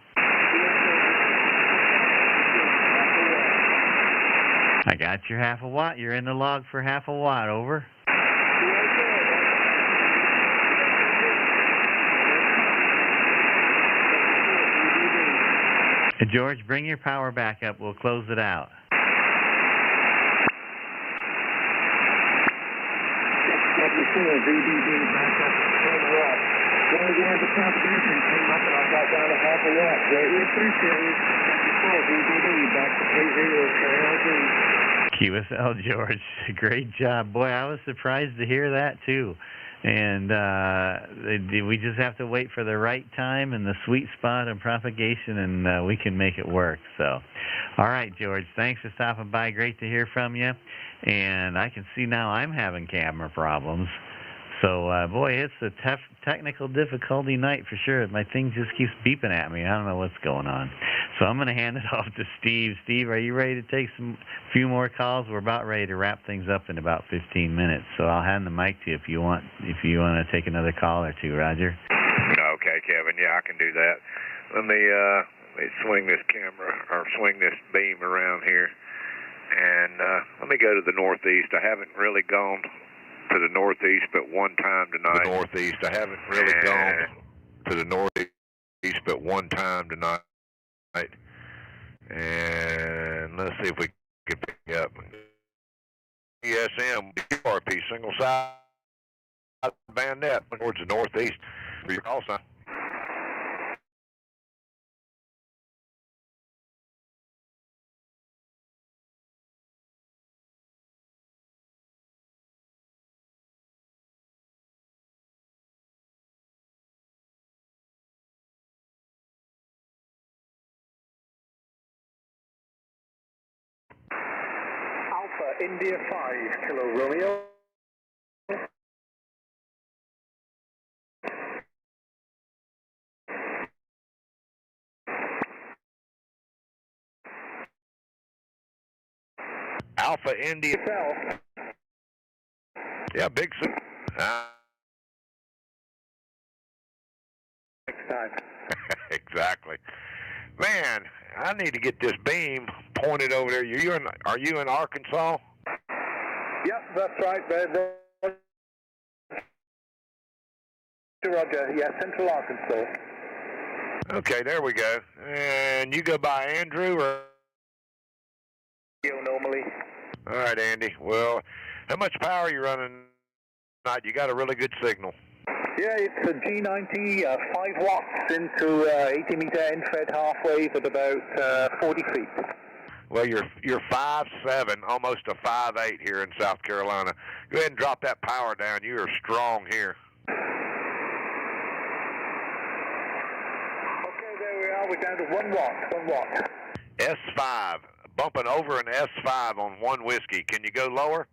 I got your half a watt. You're in the log for half a watt. Over. George, bring your power back up. We'll close it out. VDD back up to 10 watts. When we had the contribution came up and I got down to half a watt. Greatly appreciated. 54 VDD back to 30 KLD. QSL, George. Great job. Boy, I was surprised to hear that, too. And we just have to wait for the right time and the sweet spot of propagation, and we can make it work. So, all right, George, thanks for stopping by. Great to hear from you. And I can see now I'm having camera problems. So, boy, it's a tough technical difficulty night for sure. My thing just keeps beeping at me. I don't know what's going on. So I'm going to hand it off to Steve. Steve, are you ready to take a few more calls? We're about ready to wrap things up in about 15 minutes. So I'll hand the mic to you if you want to take another call or two, Roger. Okay, Kevin. Yeah, I can do that. Let me swing this camera or swing this beam around here, and let me go to the northeast. I haven't really gone to the northeast but one time tonight. The northeast. I haven't really gone to the northeast but one time tonight. And let's see if we can pick up ESM QRP single side band net towards the northeast for your call sign. India 5, Kilo Romeo. Alpha India. Yeah, big. Next time. Exactly. Man, I need to get this beam pointed over there. Are you in Arkansas? Yep, that's right. Roger. Yeah, Central Arkansas. Okay, there we go. And you go by Andrew or? Normally. All right, Andy. Well, how much power are you running tonight? You got a really good signal. Yeah, it's a G90, 5 watts into 80 meter end fed half wave at about 40 feet. Well, you're 5'7", almost a 5'8" here in South Carolina. Go ahead and drop that power down. You are strong here. Okay, there we are. We're down to 1 watt. 1 watt. S5, bumping over an S5 on 1 whiskey. Can you go lower?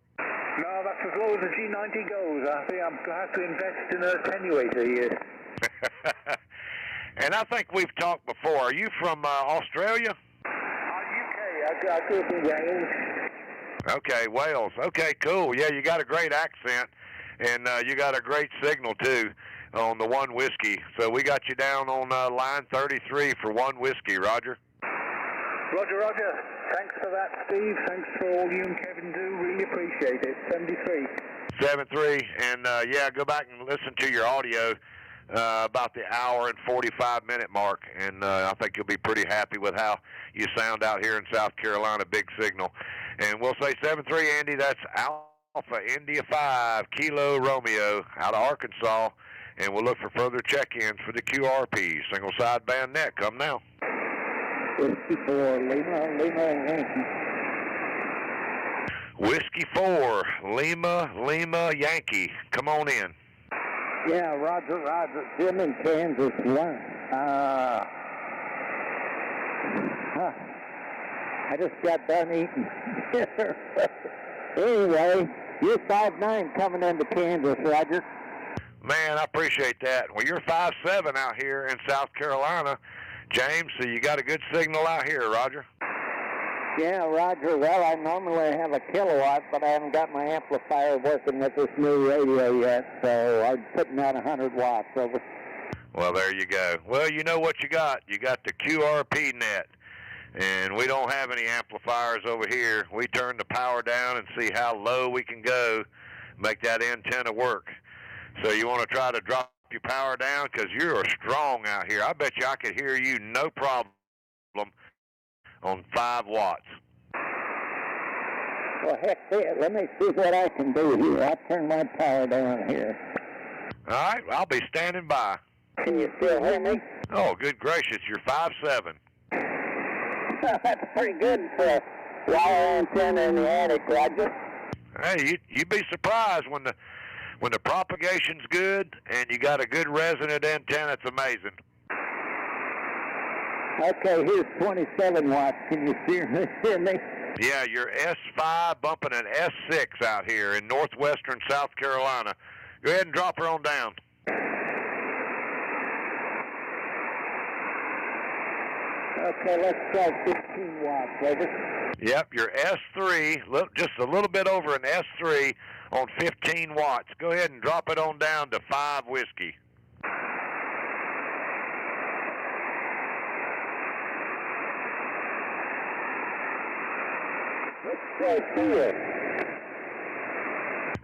No, that's as low as the G90 goes. I think I'm going to have to invest in an attenuator here. And I think we've talked before. Are you from Australia? UK. I grew up in Wales. Okay, Wales. Okay, cool. Yeah, you got a great accent, and you got a great signal, too, on the 1 whiskey. So we got you down on line 33 for 1 whiskey, Roger. Roger, Roger. Thanks for that, Steve. Thanks for all you and Kevin do. Really appreciate it. 73. 73. And, yeah, go back and listen to your audio about the hour and 45-minute mark. And I think you'll be pretty happy with how you sound out here in South Carolina. Big signal. And we'll say 73, Andy. That's Alpha India 5, Kilo Romeo out of Arkansas. And we'll look for further check-ins for the QRP single sideband net. Come now. Whiskey 4, Lima, Yankee. Whiskey 4, Lima, Yankee. Come on in. Yeah, Roger. Jim in Kansas 1. I just got done eating. Anyway, you're 5'9" coming into Kansas, Roger. Man, I appreciate that. Well, you're 5'7" out here in South Carolina, James, so you got a good signal out here, Roger. Yeah, Roger. Well, I normally have a kilowatt, but I haven't got my amplifier working with this new radio yet, so I'm putting out 100 watts over. Well, there you go. Well, you know what you got. You got the QRP net. And we don't have any amplifiers over here. We turn the power down and see how low we can go, make that antenna work. So you want to try to drop your power down because you're strong out here. I bet you I could hear you no problem on 5 watts. Well, heck, let me see what I can do here. I'll turn my power down here. All right, I'll be standing by. Can you still hear me? Oh, good gracious, you're 5'7". That's pretty good for a wire antenna in the attic, Roger. Hey, you'd be surprised when the propagation's good and you got a good resonant antenna. It's amazing. Okay, here's 27 watts. Can you hear me? Yeah, you're S5 bumping an S6 out here in northwestern South Carolina. Go ahead and drop her on down. Okay, let's try 15 watts, over. Yep, you're S3, just a little bit over an S3 on 15 watts. Go ahead and drop it on down to 5 whiskey.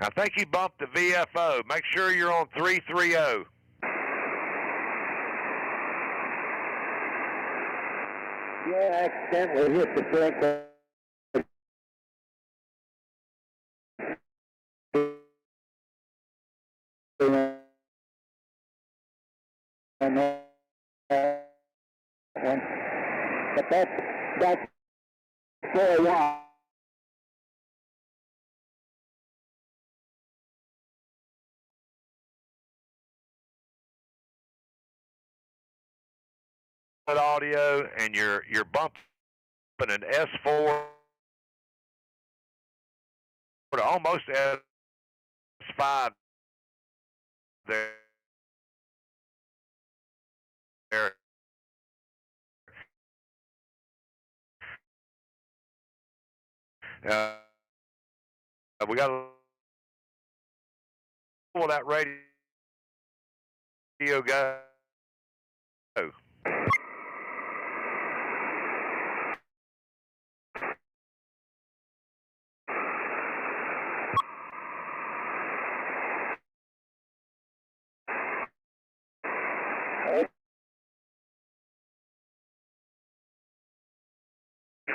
I think you bumped the VFO. Make sure you're on 330. Yeah, I accidentally hit the breaker. But that's 4 watts. Audio, and you're bumping an S4 to almost S5 there. We got to pull that radio go.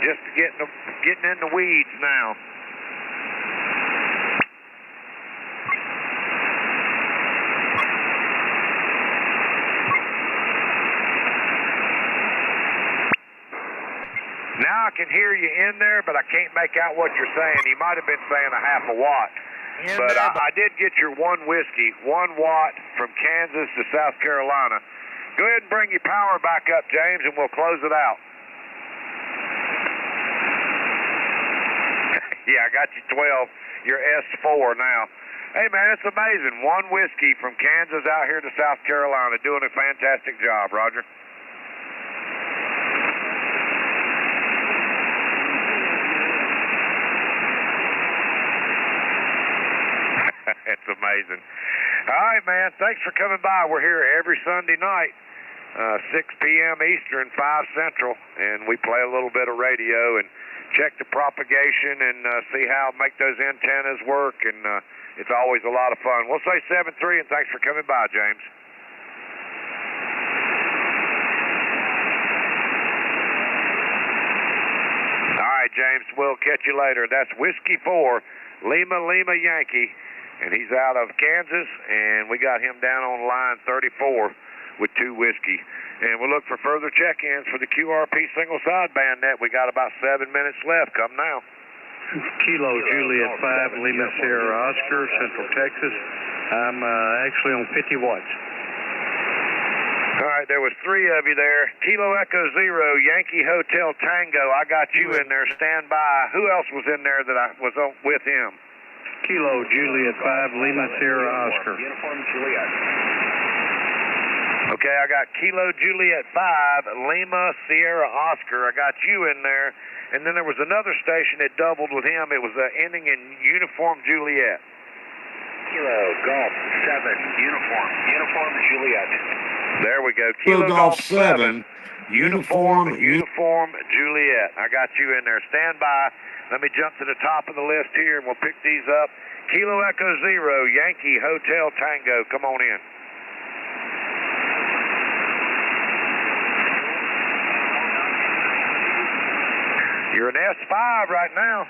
Just getting in the weeds now. Now I can hear you in there, but I can't make out what you're saying. You might have been saying a half a watt. But I did get your 1 whiskey, 1 watt from Kansas to South Carolina. Go ahead and bring your power back up, James, and we'll close it out. Yeah, I got you 12. You're S4 now. Hey, man, it's amazing. 1 whiskey from Kansas out here to South Carolina. Doing a fantastic job, Roger. It's amazing. All right, man. Thanks for coming by. We're here every Sunday night, 6 p.m. Eastern, 5 Central, and we play a little bit of radio and check the propagation and see how make those antennas work, and it's always a lot of fun. We'll say 7-3, and thanks for coming by, James. All right, James, we'll catch you later. That's Whiskey 4, Lima Yankee, and he's out of Kansas, and we got him down on line 34 with 2 whiskey. And we'll look for further check-ins for the QRP single sideband net. We got about 7 minutes left. Come now. Kilo Juliet 5, Lima Sierra Oscar, Central Texas. I'm actually on 50 watts. All right, there was 3 of you there. Kilo Echo 0, Yankee Hotel Tango. I got you in there. Stand by. Who else was in there that I was on with him? Kilo Juliet 5, Lima Sierra Oscar. Uniform Juliet. Okay, I got Kilo Juliet 5, Lima Sierra Oscar. I got you in there. And then there was another station that doubled with him. It was ending in Uniform Juliet. Kilo Golf 7, Uniform Juliet. There we go. Kilo Golf 7, Uniform Juliet. I got you in there. Stand by. Let me jump to the top of the list here, and we'll pick these up. Kilo Echo Zero, Yankee Hotel Tango. Come on in. You're an S5 right now.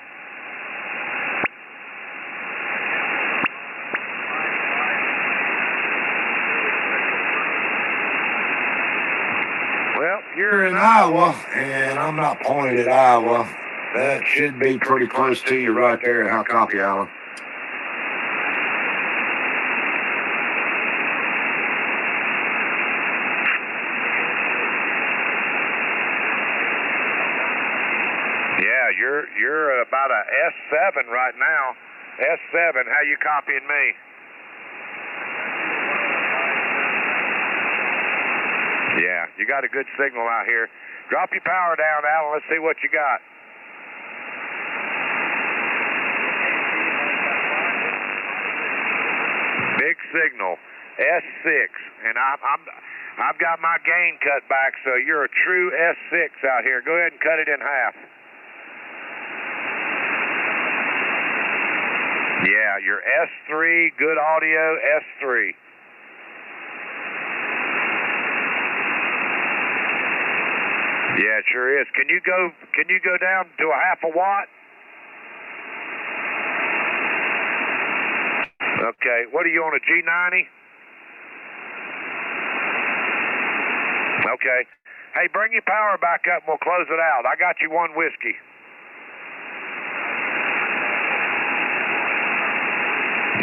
Well, you're in Iowa, and I'm not pointed at Iowa. That should be pretty close to you right there. How copy, Alan? Yeah, you're about a S7 right now. S7, how you copying me? Yeah, you got a good signal out here. Drop your power down, Alan. Let's see what you got. Big signal, S6, and I've got my gain cut back, so you're a true S6 out here. Go ahead and cut it in half. Yeah, you're S3, good audio, S3. Yeah, it sure is. Can you go down to a half a watt? Okay, what are you on, a G90? Okay. Hey, bring your power back up and we'll close it out. I got you one whiskey.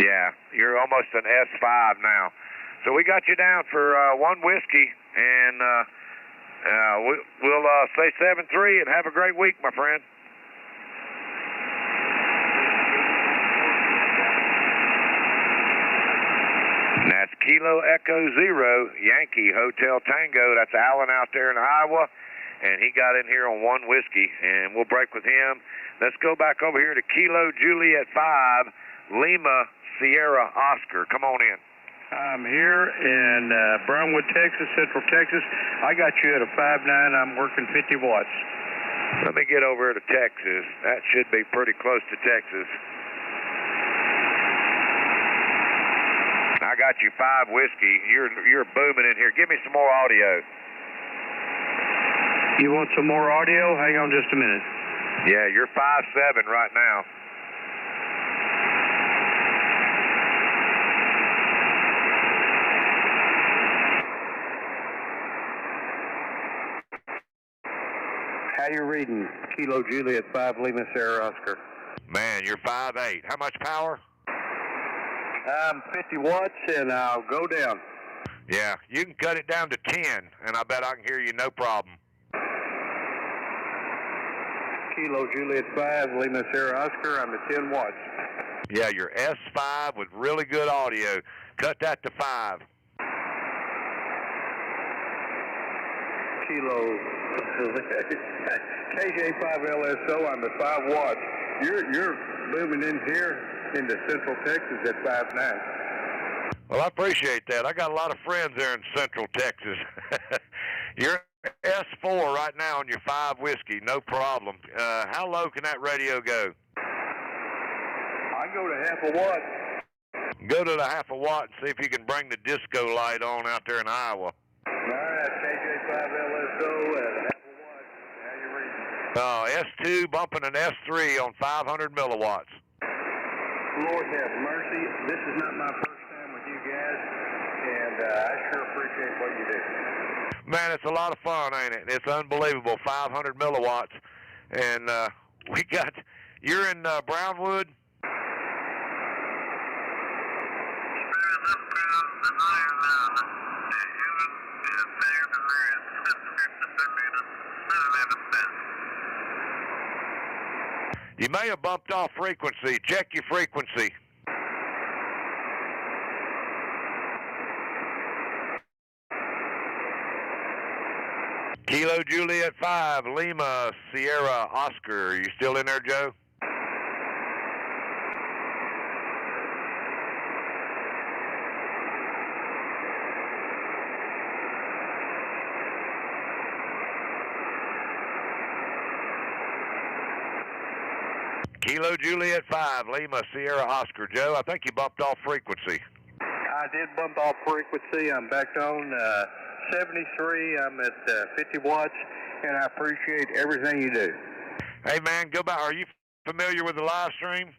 Yeah, you're almost an S5 now. So we got you down for one whiskey, and we'll say 7-3 and have a great week, my friend. And that's Kilo Echo Zero, Yankee Hotel Tango. That's Alan out there in Iowa, and he got in here on one whiskey, and we'll break with him. Let's go back over here to Kilo Juliet 5, Lima Sierra Oscar. Come on in. I'm here in Brownwood, Texas, Central Texas. I got you at a 5.9. I'm working 50 watts. Let me get over to Texas. That should be pretty close to Texas. I got you 5 whiskey. You're booming in here. Give me some more audio. You want some more audio? Hang on just a minute. Yeah, you're 5.7 right now. How you reading? Kilo Juliet 5, Lima Sierra Oscar. Man, you're 5.8. How much power? I'm 50 watts, and I'll go down. Yeah, you can cut it down to 10, and I bet I can hear you no problem. Kilo Juliet 5, Lima Sierra Oscar. I'm at 10 watts. Yeah, you're S5 with really good audio. Cut that to 5. Kilo KJ5LSO. I'm at 5 watts. You're booming in here into Central Texas at 5.9. Well, I appreciate that. I got a lot of friends there in Central Texas. You're S4 right now on your 5 whiskey, no problem. How low can that radio go? I go to half a watt. Go to the half a watt and see if you can bring the disco light on out there in Iowa. All right, KJ5LSO at half a watt. How you reading? S2 bumping an S3 on 500 milliwatts. Lord have mercy. This is not my first time with you guys, and I sure appreciate what you do. Man, it's a lot of fun, ain't it? It's unbelievable, 500 milliwatts. And you're in Brownwood? You may have bumped off frequency. Check your frequency. Kilo Juliet 5, Lima Sierra Oscar. Are you still in there, Joe? Kilo Juliet 5, Lima Sierra Oscar. Joe, I think you bumped off frequency. I did bump off frequency. I'm back on 73. I'm at 50 watts, and I appreciate everything you do. Hey, man, go back. Are you familiar with the live stream?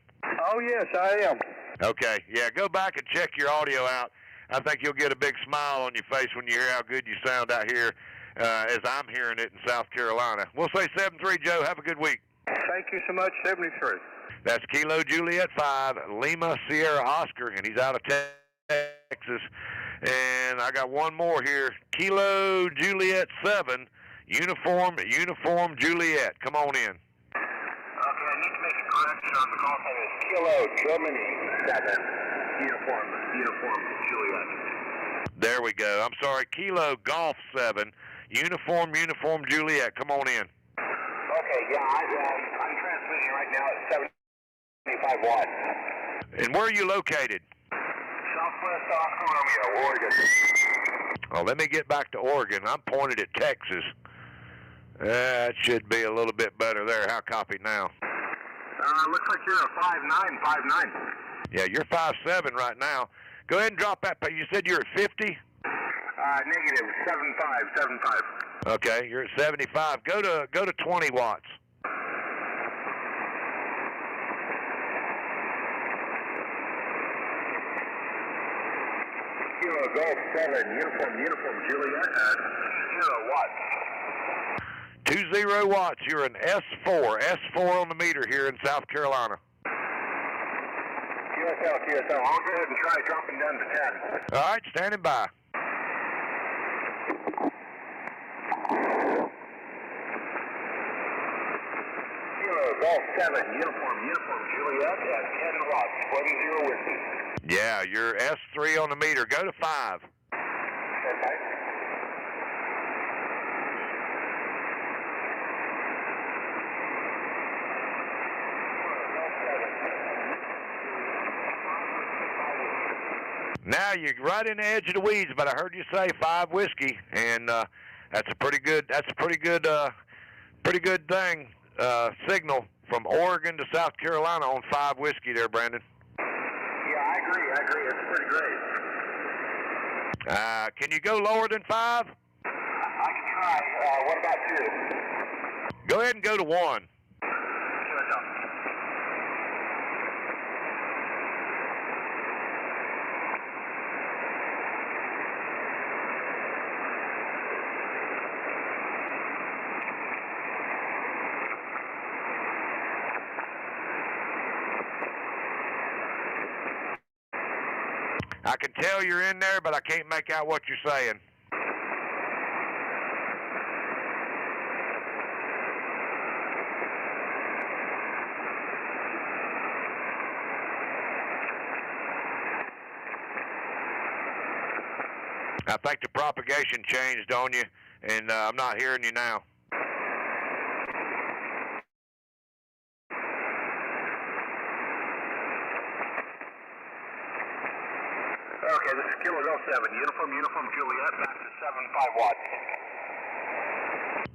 Oh, yes, I am. Okay, yeah, go back and check your audio out. I think you'll get a big smile on your face when you hear how good you sound out here as I'm hearing it in South Carolina. We'll say 7-3, Joe. Have a good week. Thank you so much, 73. That's Kilo Juliet 5, Lima Sierra Oscar, and he's out of Texas. And I got one more here, Kilo Juliet 7, Uniform Juliet. Come on in. Okay, I need to make a correction on the call sign. It's Kilo Germany 7, Uniform Juliet. There we go. I'm sorry, Kilo Golf 7, Uniform Juliet. Come on in. Okay, yeah, I'm transmitting right now at 75 watts. And where are you located? Southwest Oscar Romeo, Oregon. Oh, let me get back to Oregon. I'm pointed at Texas. That should be a little bit better there. How copy now? Looks like you're a 5'9". Yeah, you're 5'7" right now. Go ahead and drop that. You said you're at 50? Negative 75. Okay, you're at 75. Go to 20 watts. Kilo Golf 7, Uniform Juliet, 0 watts. 20 watts. You're an S4 on the meter here in South Carolina. QSL. I'll go ahead and try dropping down to 10. All right, standing by. Kilo Golf 7, Uniform Juliet at 10 watts, 20 whiskey. Yeah, you're S3 on the meter. Go to 5. Okay. Now you're right in the edge of the weeds, but I heard you say 5 whiskey, and that's a pretty good thing. Signal from Oregon to South Carolina on 5 whiskey there, Brandon. Yeah, I agree. It's pretty great. Can you go lower than 5? I can try. What about 2? Go ahead and go to 1. I can tell you're in there, but I can't make out what you're saying. I think the propagation changed on you, and I'm not hearing you now. Okay, this is Kilo Golf 7, Uniform Juliet, back to 75 watts.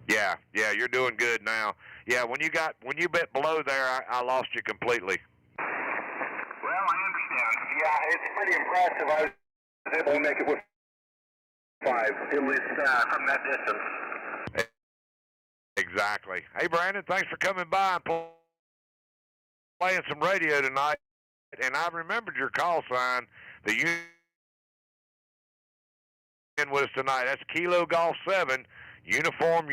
Yeah, you're doing good now. Yeah, when you bit below there, I lost you completely. Well, I understand. Yeah, it's pretty impressive. I was able to make it with 5, at least from that distance. Exactly. Hey, Brandon, thanks for coming by and playing some radio tonight. And I remembered your call sign, the in with us tonight. That's Kilo Golf 7, Uniform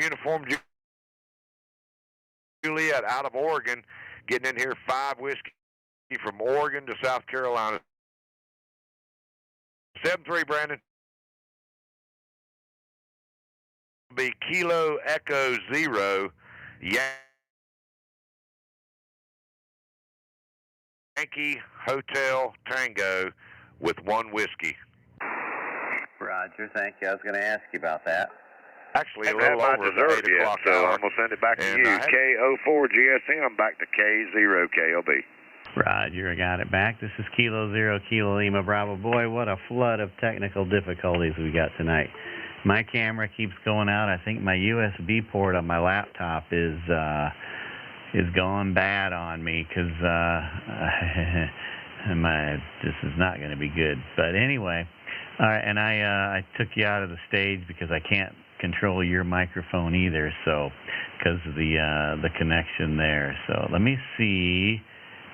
Juliet out of Oregon, getting in here 5 whiskey from Oregon to South Carolina. 7-3, Brandon. Be Kilo Echo 0, Yankee Hotel Tango with 1 whiskey. Roger, thank you. I was going to ask you about that. Actually, a little over the 8 o'clock so hour. I'm going to send it back to you. KO4 GSM back to K0 KLB. Roger, I got it back. This is Kilo 0, Kilo Lima Bravo. Boy, what a flood of technical difficulties we got tonight. My camera keeps going out. I think my USB port on my laptop is is going bad on me because this is not going to be good. But anyway, all right, and I took you out of the stage because I can't control your microphone either, so because of the connection there. So let me see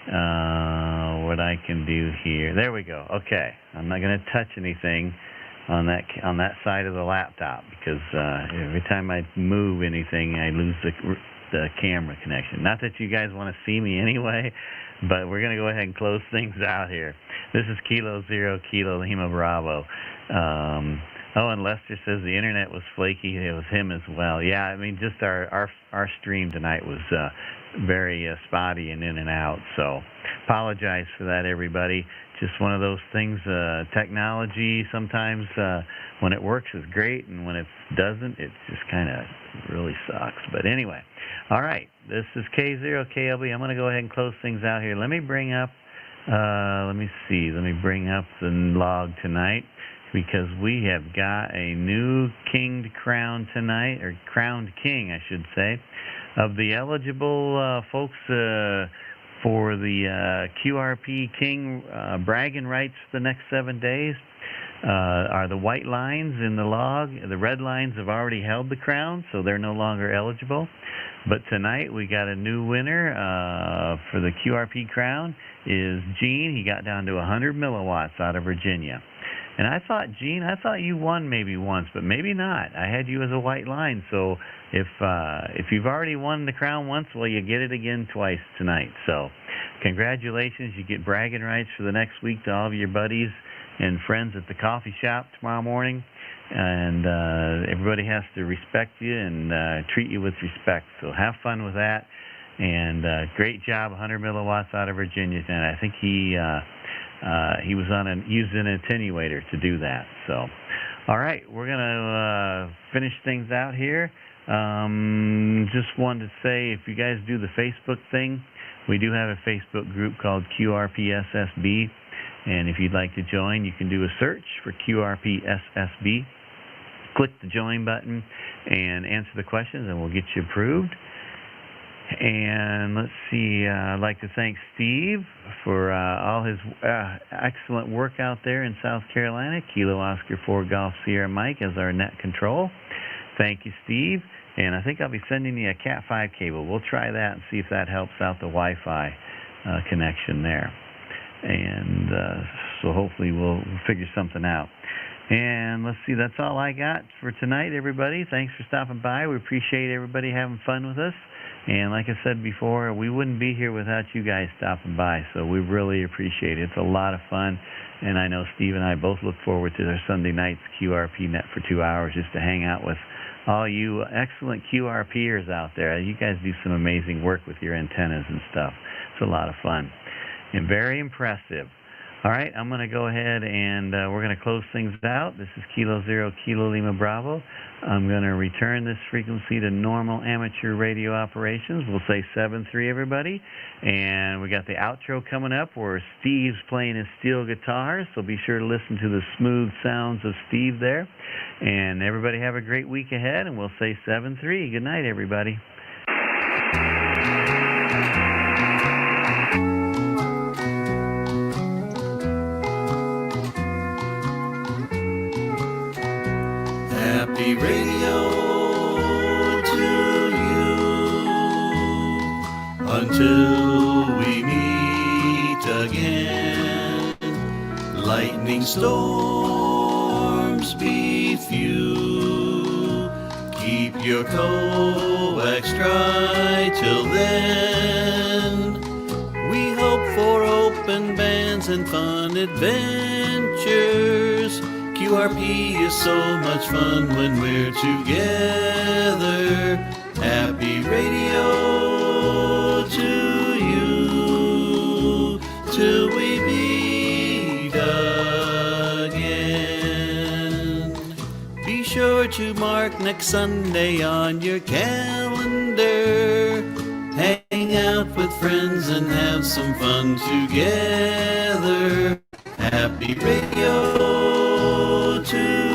what I can do here. There we go. Okay, I'm not going to touch anything on that side of the laptop because every time I move anything, I lose the camera connection. Not that you guys want to see me anyway, but we're going to go ahead and close things out here. This is Kilo Zero Kilo Lima Bravo. And Lester says the internet was flaky. It was him as well. Yeah, I mean, just our stream tonight was very spotty and in and out. So apologize for that, everybody. Just one of those things. Technology sometimes when it works is great, and when it doesn't, it just kind of really sucks. But anyway, all right. This is K0KLB. I'm going to go ahead and close things out here. Let me bring up. Let me bring up the log tonight, because we have got a new king to crown tonight, or crowned king, I should say, of the eligible folks for the QRP King bragging rights for the next 7 days. Are the white lines in the log. The red lines have already held the crown, so they're no longer eligible. But tonight we got a new winner for the QRP crown is Gene. He got down to 100 milliwatts out of Virginia. And I thought, Gene, you won maybe once, but maybe not. I had you as a white line, so if you've already won the crown once, well, you get it again twice tonight. So congratulations. You get bragging rights for the next week to all of your buddies and friends at the coffee shop tomorrow morning. And everybody has to respect you and treat you with respect. So have fun with that. And great job, 100 milliwatts out of Virginia. And I think he was using an attenuator to do that. So, all right, we're going to finish things out here. Just wanted to say, if you guys do the Facebook thing, we do have a Facebook group called QRP SSB. And if you'd like to join, you can do a search for QRP SSB. Click the join button and answer the questions, and we'll get you approved. And let's see, I'd like to thank Steve for all his excellent work out there in South Carolina. Kilo Oscar 4 Golf Sierra Mike as our net control. Thank you, Steve. And I think I'll be sending you a Cat 5 cable. We'll try that and see if that helps out the Wi-Fi connection there. And so hopefully we'll figure something out. And let's see, that's all I got for tonight, everybody. Thanks for stopping by. We appreciate everybody having fun with us. And like I said before, we wouldn't be here without you guys stopping by, so we really appreciate it. It's a lot of fun, and I know Steve and I both look forward to our Sunday nights QRP Net for 2 hours just to hang out with all you excellent QRPers out there. You guys do some amazing work with your antennas and stuff. It's a lot of fun and very impressive. All right, I'm going to go ahead and we're going to close things out. This is Kilo Zero Kilo Lima Bravo. I'm going to return this frequency to normal amateur radio operations. We'll say 7-3, everybody. And we got the outro coming up where Steve's playing his steel guitar, so be sure to listen to the smooth sounds of Steve there. And everybody have a great week ahead, and we'll say 7-3. Good night, everybody. Happy radio to you until we meet again. Lightning storms be few. Keep your coax dry till then. We hope for open bands and fun adventures. QRP is so much fun when we're together. Happy radio to you till we meet again. Be sure to mark next Sunday on your calendar. Hang out with friends and have some fun together. Happy radio to